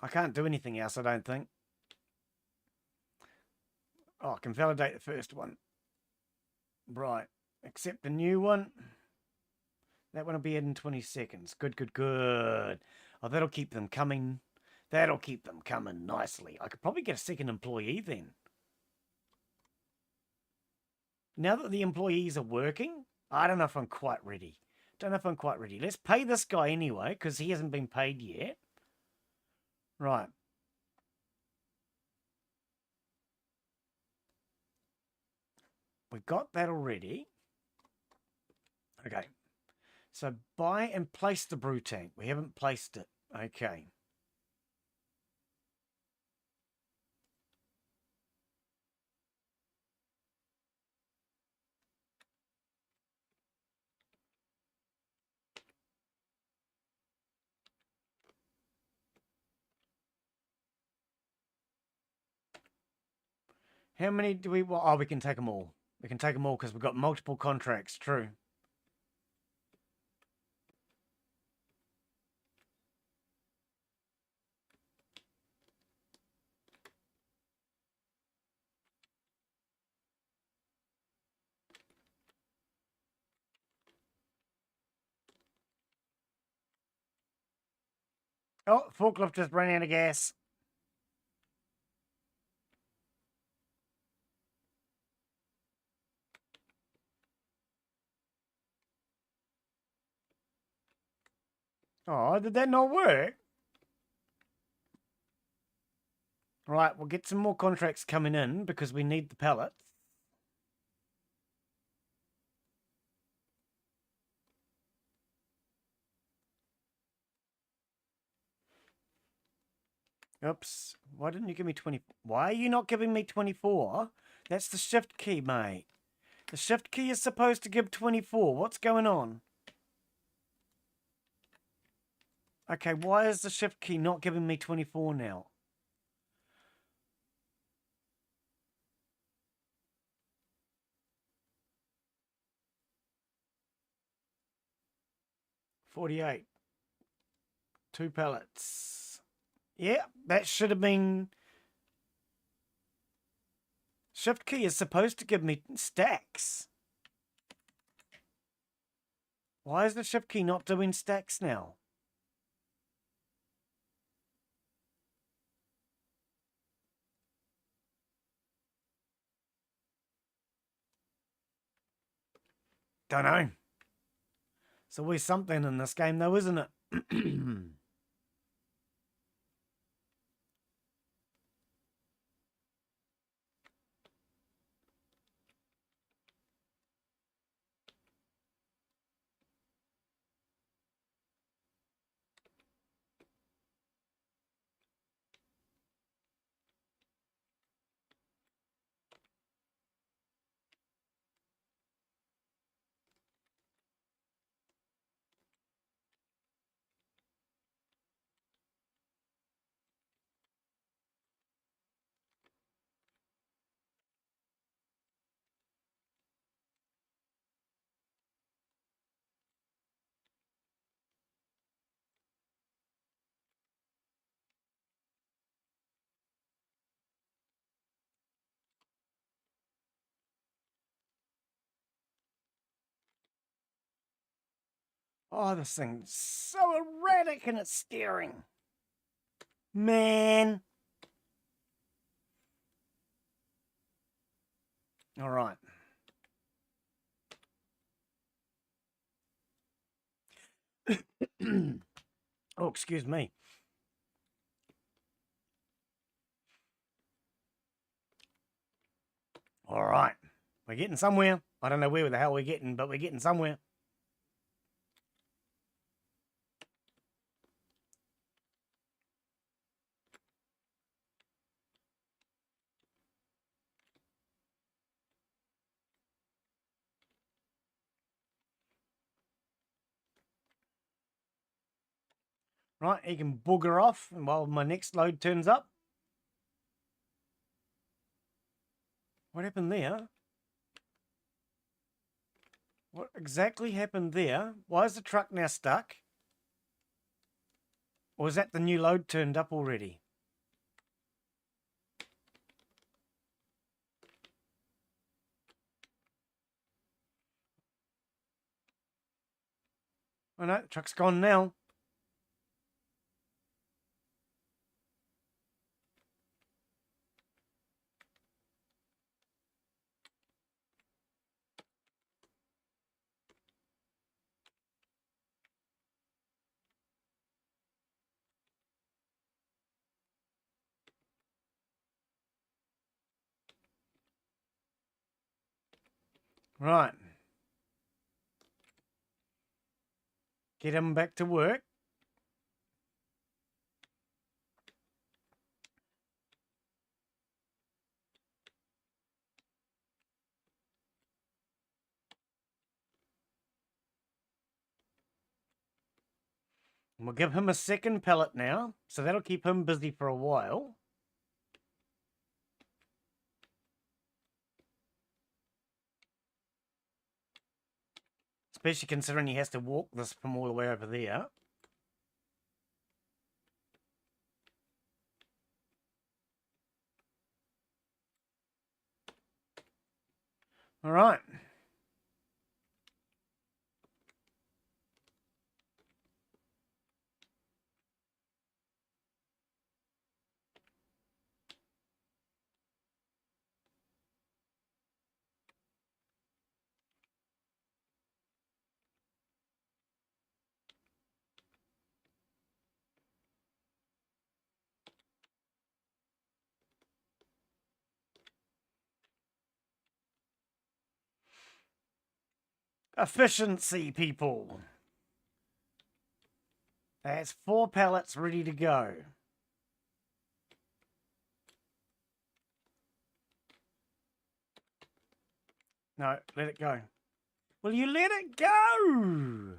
I can't do anything else, I don't think. Oh, I can validate the first one. Right. Accept the new one. That one will be in 20 seconds. Good, good, good. Oh, that'll keep them coming. That'll keep them coming nicely. I could probably get a second employee then. Now that the employees are working, I don't know if I'm quite ready. Don't know if I'm quite ready. Let's pay this guy anyway, because he hasn't been paid yet. Right. We've got that already. Okay. So buy and place the brew tank. We haven't placed it. Okay. How many do we want? Oh, we can take them all. We can take them all because we've got multiple contracts. True. Oh, forklift just ran out of gas. Oh, did that not work? Right, we'll get some more contracts coming in because we need the pallets. Oops. Why didn't you give me 20? Why are you not giving me 24? That's the shift key, mate. The shift key is supposed to give 24. What's going on? Okay, why is the shift key not giving me 24 now? $48. 2 pallets. Yeah, that should have been... Shift key is supposed to give me stacks. Why is the shift key not doing stacks now? Don't know. It's always something in this game though, isn't it? Oh, this thing's so erratic in its steering. Man. All right. Oh, excuse me. All right. We're getting somewhere. I don't know where the hell we're getting, but we're getting somewhere. Right, he can booger off while my next load turns up. What happened there? What exactly happened there? Why is the truck now stuck? Or is that the new load turned up already? Oh no, the truck's gone now. Right. Get him back to work. We'll give him a second pellet now, so that'll keep him busy for a while. Especially considering he has to walk this from all the way over there. All right. Efficiency, people. That's 4 pallets ready to go. No, let it go. Will you let it go?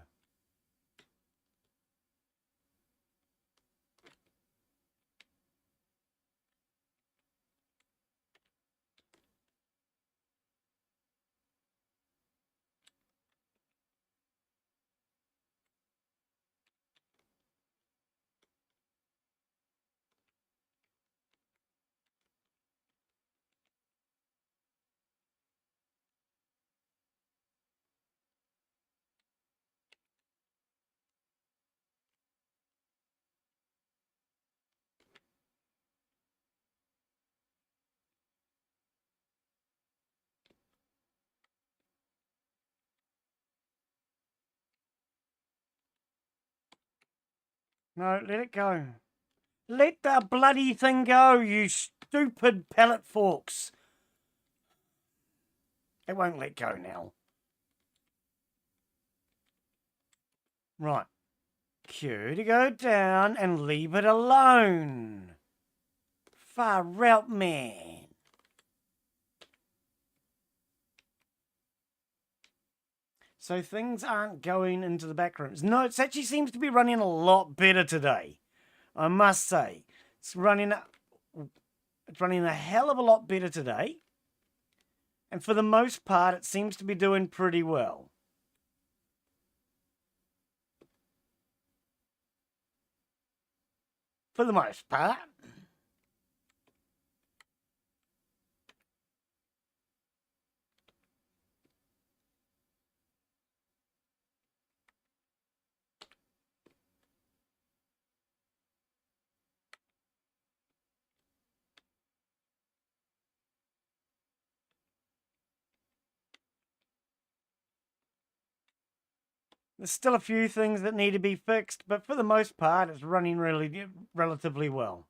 No, let it go. Let the bloody thing go, you stupid pellet forks. It won't let go now. Right. Q to go down and leave it alone. Far out, man. So things aren't going into the back rooms. No, it actually seems to be running a lot better today. I must say. It's running a hell of a lot better today. And for the most part, it seems to be doing pretty well. For the most part. There's still a few things that need to be fixed, but for the most part, it's running really relatively well.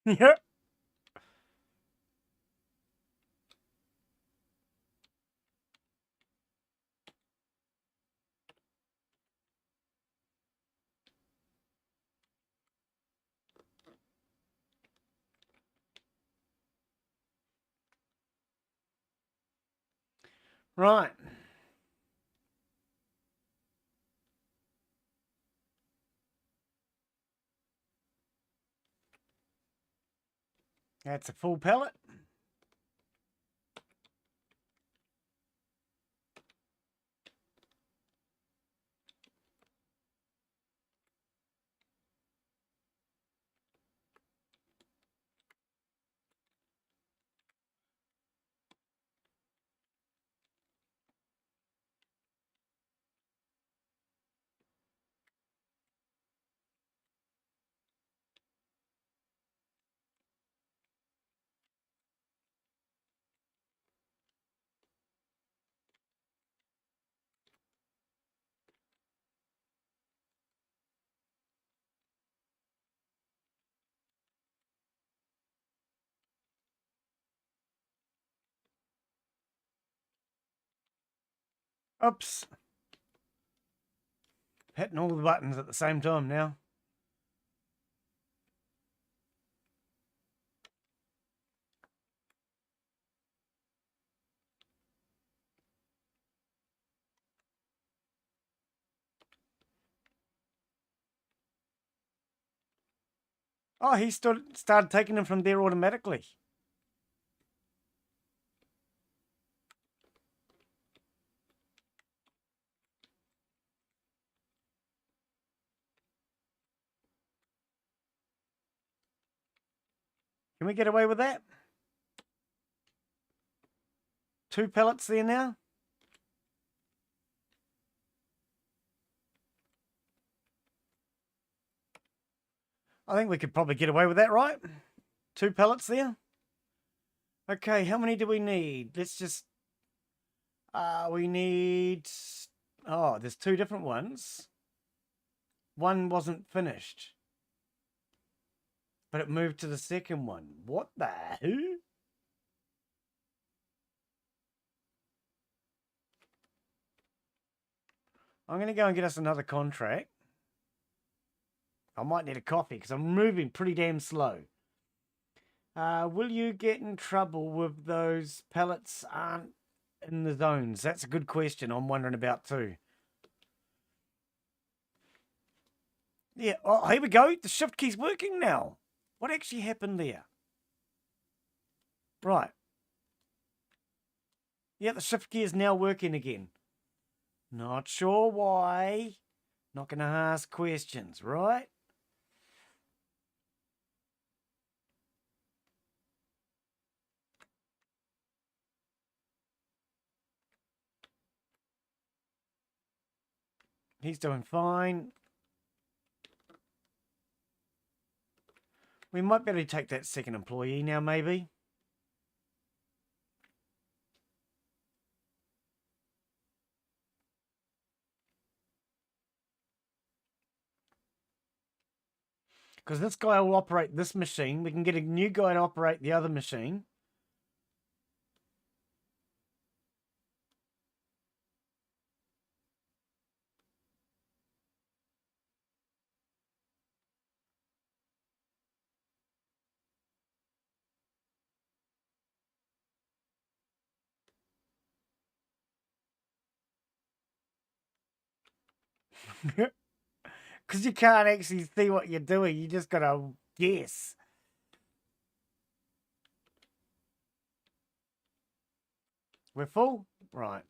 Yep. Right. That's a full pellet. Oops. Hitting all the buttons at the same time now. Oh, he started taking them from there automatically. Can we get away with that? 2 pellets there now. I think we could probably get away with that, right? 2 pellets there. Okay, how many do we need? Let's just... we need... Oh, there's 2 different ones. One wasn't finished. But it moved to the second one. What the who? I'm going to go and get us another contract. I might need a coffee because I'm moving pretty damn slow. Will you get in trouble with those pellets aren't in the zones? That's a good question I'm wondering about too. Yeah, oh, here we go. The shift key's working now. What actually happened there? Right. Yeah, the shift key is now working again. Not sure why. Not going to ask questions, right? He's doing fine. We might be able to take that second employee now, maybe. Because this guy will operate this machine. We can get a new guy to operate the other machine. Because you can't actually see what you're doing. You just got to guess. We're full? Right.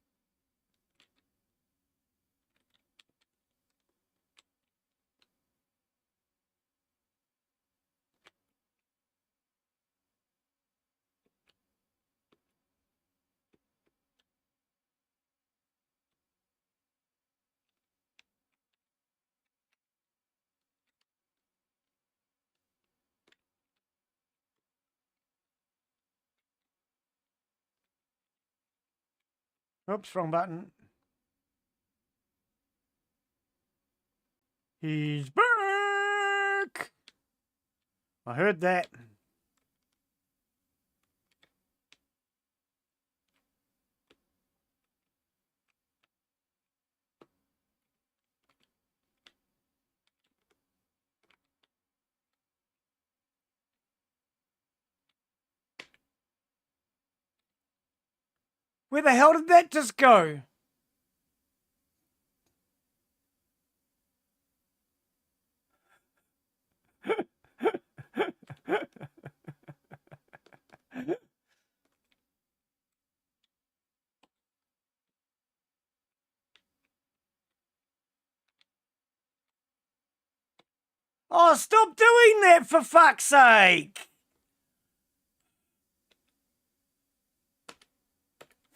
Oops, wrong button. He's back! I heard that. Where the hell did that just go? Oh, stop doing that for fuck's sake!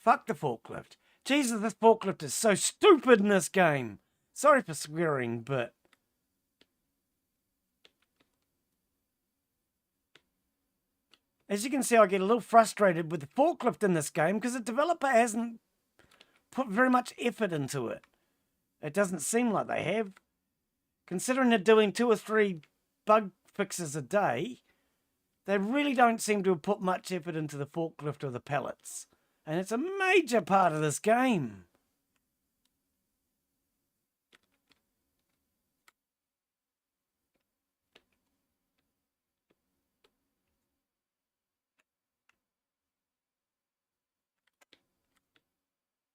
Fuck the forklift. Jesus, this forklift is so stupid in this game. Sorry for swearing, but... As you can see, I get a little frustrated with the forklift in this game because the developer hasn't put very much effort into it. It doesn't seem like they have. Considering they're doing 2 or 3 bug fixes a day, they really don't seem to have put much effort into the forklift or the pallets. And it's a major part of this game.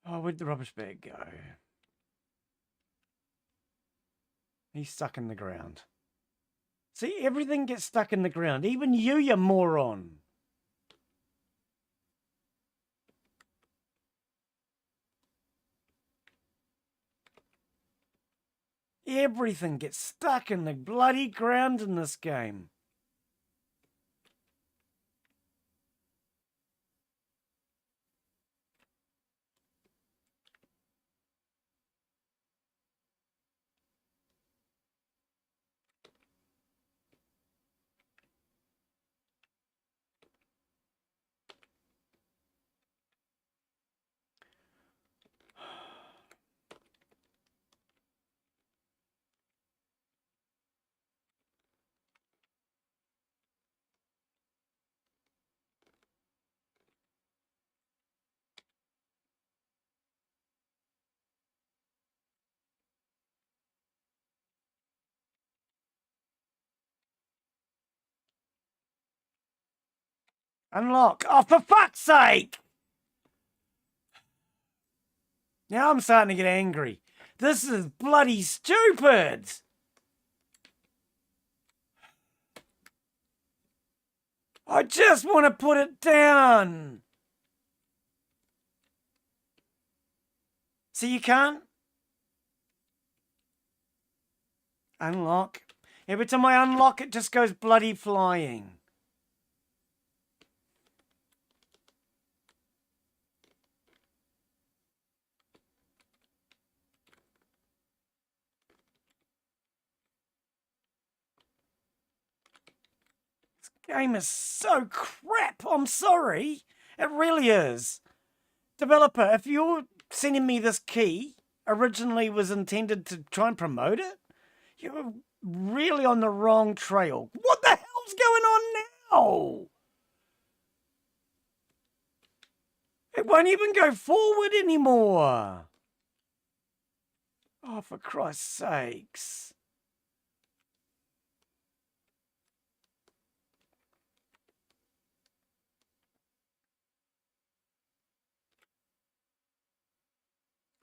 Oh, where'd the rubbish bag go? He's stuck in the ground. See, everything gets stuck in the ground. Even you moron. Everything gets stuck in the bloody ground in this game. Unlock. Oh, for fuck's sake! Now I'm starting to get angry. This is bloody stupid! I just want to put it down! See, you can't? Unlock. Every time I unlock, it just goes bloody flying. Game is so crap. I'm sorry. It really is. Developer, if you're sending me this key, originally was intended to try and promote it, you're really on the wrong trail. What the hell's going on now? It won't even go forward anymore. Oh, for Christ's sakes.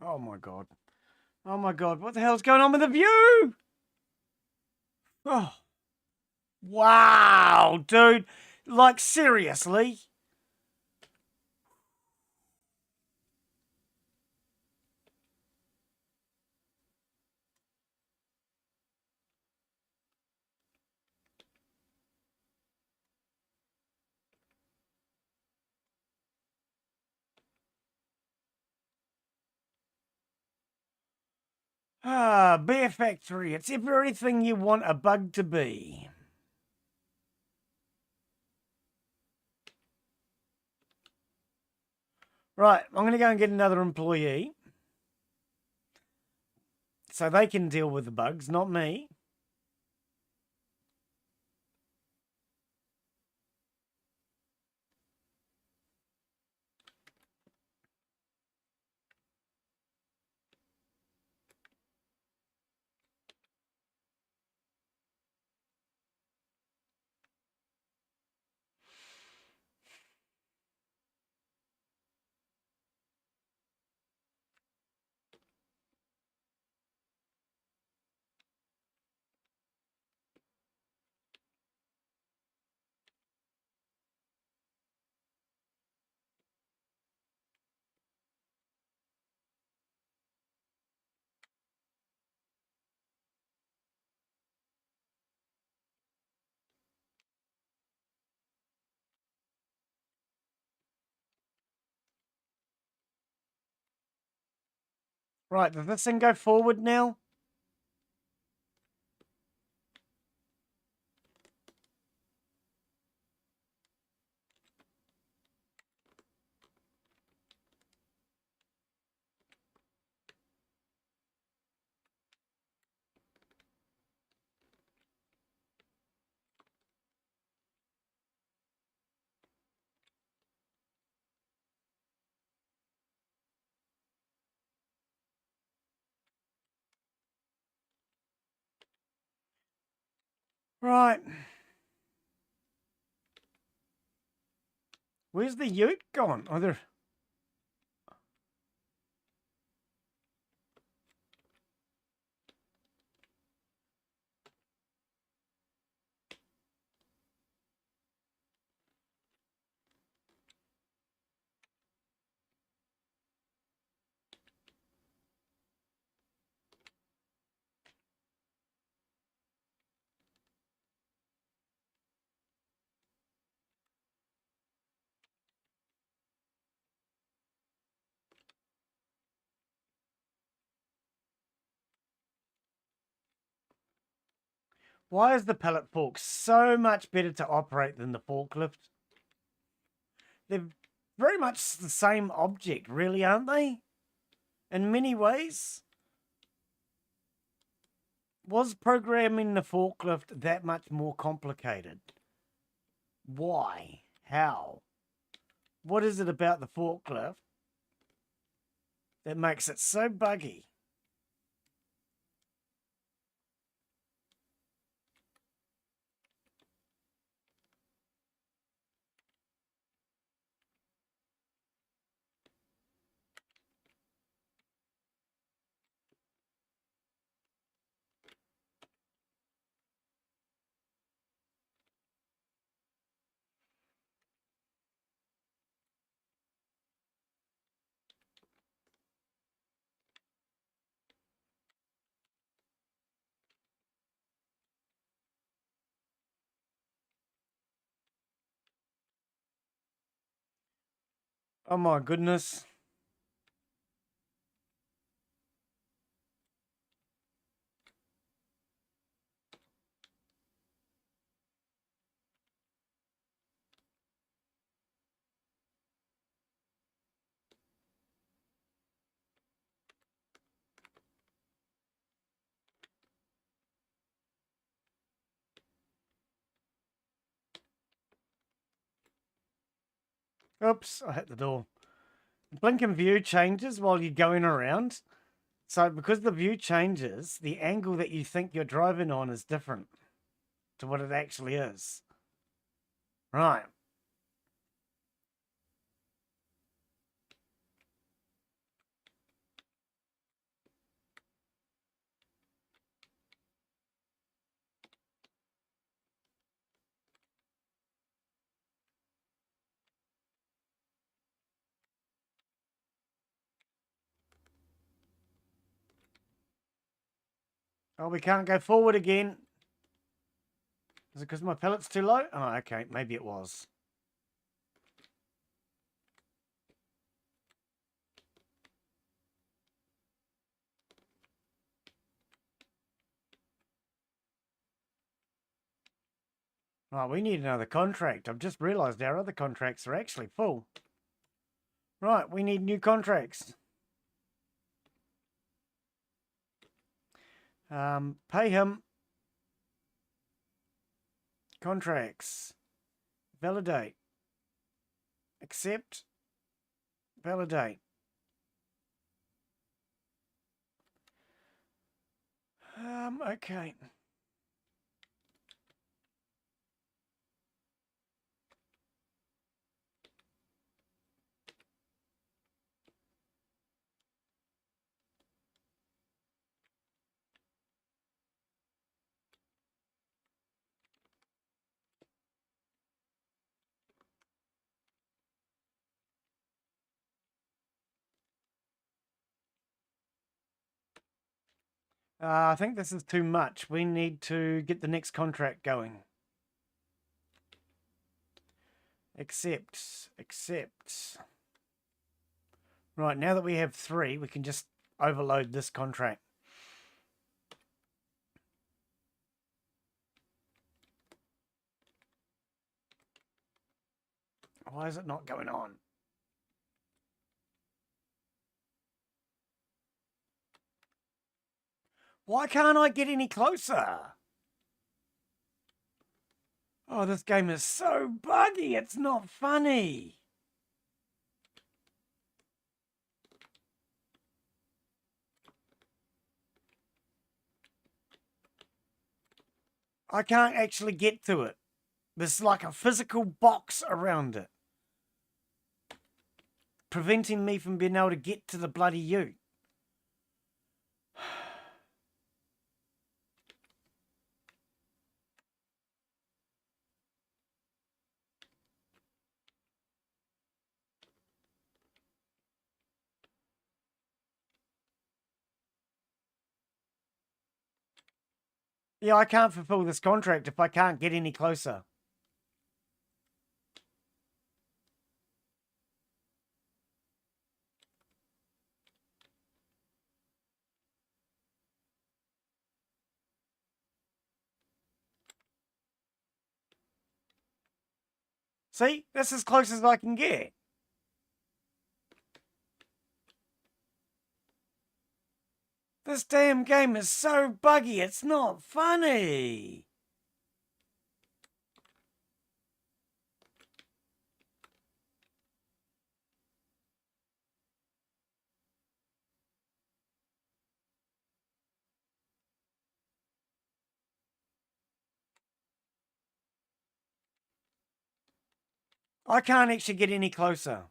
Oh my God. Oh my God. What the hell's going on with the view? Oh. Wow, dude. Like, seriously? Ah, Bear Factory. It's everything you want a bug to be. Right, I'm going to go and get another employee. So they can deal with the bugs, not me. Right, does this thing go forward now? Right. Where's the ute gone? Oh, there. Why is the pellet fork so much better to operate than the forklift? They're very much the same object, really, aren't they? In many ways. Was programming the forklift that much more complicated? Why? How? What is it about the forklift that makes it so buggy? Oh my goodness. Oops, I hit the door. Blink and view changes while you're going around. So because the view changes, the angle that you think you're driving on is different to what it actually is. Right. Oh, we can't go forward again. Is it because my pellet's too low? Oh, okay. Maybe it was. Oh, we need another contract. I've just realised our other contracts are actually full. Right, we need new contracts. Pay him. Contracts. Validate. Accept. Validate. Okay. I think this is too much. We need to get the next contract going. Accept. Accept. Right, now that we have 3, we can just overload this contract. Why is it not going on? Why can't I get any closer? Oh, this game is so buggy, it's not funny. I can't actually get to it. There's like a physical box around it, preventing me from being able to get to the bloody ute. Yeah, I can't fulfill this contract if I can't get any closer. See, that's as close as I can get. This damn game is so buggy, it's not funny. I can't actually get any closer.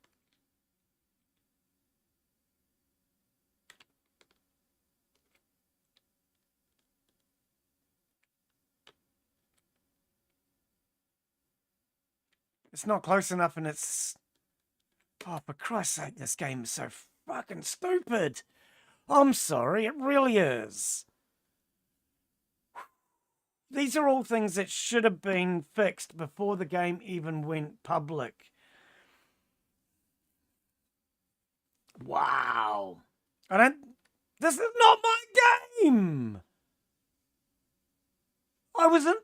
It's not close enough and it's... Oh, for Christ's sake, this game is so fucking stupid. I'm sorry, it really is. These are all things that should have been fixed before the game even went public. Wow. This is not my game. I wasn't...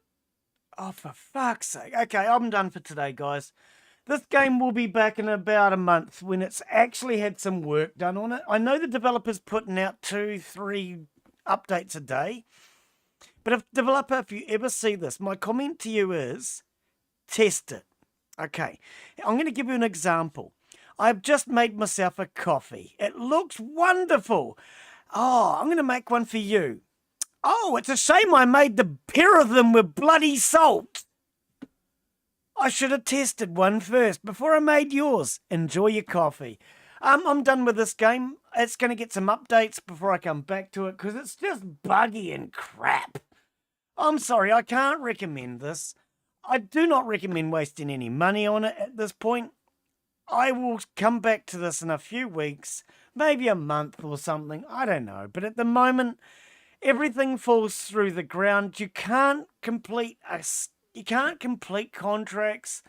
Oh, for fuck's sake. Okay, I'm done for today, guys. This game will be back in about a month when it's actually had some work done on it. I know the developer's putting out 2-3 updates a day. But if developer, if you ever see this, my comment to you is, test it. Okay, I'm going to give you an example. I've just made myself a coffee. It looks wonderful. Oh, I'm going to make one for you. Oh, it's a shame I made the pair of them with bloody salt. I should have tested one first before I made yours. Enjoy your coffee. I'm done with this game. It's going to get some updates before I come back to it because it's just buggy and crap. I'm sorry, I can't recommend this. I do not recommend wasting any money on it at this point. I will come back to this in a few weeks, maybe a month or something. I don't know. But at the moment, everything falls through the ground. You can't complete contracts.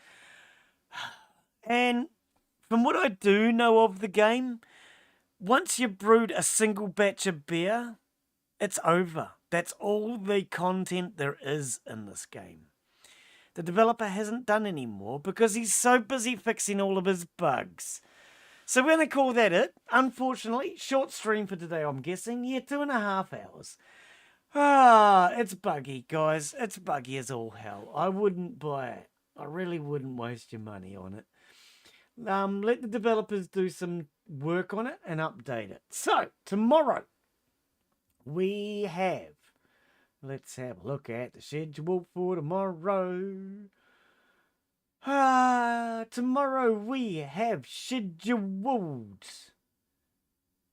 And from what I do know of the game, once you've brewed a single batch of beer, it's over. That's all the content there is in this game. the developer hasn't done anymore because he's so busy fixing all of his bugs. So we're going to call that it. Unfortunately, short stream for today, I'm guessing. Yeah, 2.5 hours. It's buggy, guys. It's buggy as all hell. I wouldn't buy it. I really wouldn't waste your money on it. Let the developers do some work on it and update it. So, tomorrow, we have... Let's have a look at the schedule for tomorrow. Tomorrow we have scheduled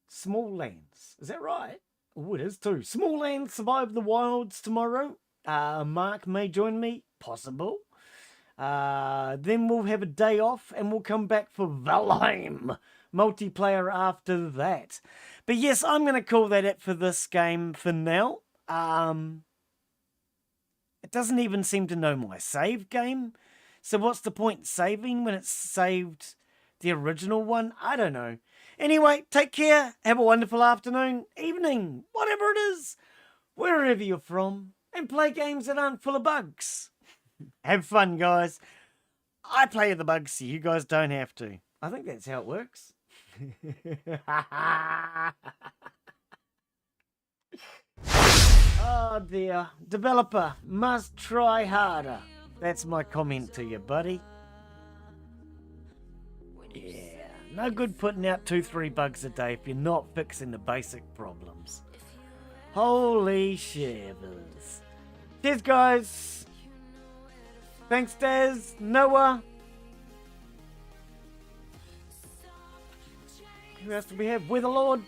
Small Lands. Is that right? Oh, it is too. Small Lands Survive the Wilds tomorrow. Mark may join me. Possible. Then we'll have a day off and we'll come back for Valheim multiplayer after that. But yes, I'm going to call that it for this game for now. It doesn't even seem to know my save game. So what's the point saving when it's saved the original one? I don't know. Anyway, take care. Have a wonderful afternoon, evening, whatever it is, wherever you're from, and play games that aren't full of bugs. Have fun, guys. I play the bugs so you guys don't have to. I think that's how it works. Oh dear. Developer must try harder. That's my comment to you, buddy. Yeah, no good putting out 2-3 bugs a day if you're not fixing the basic problems. Holy shivers. Cheers, guys. Thanks, Daz, Noah. Who else do we have? Weatherlord.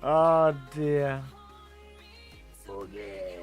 Oh dear. Oh yeah.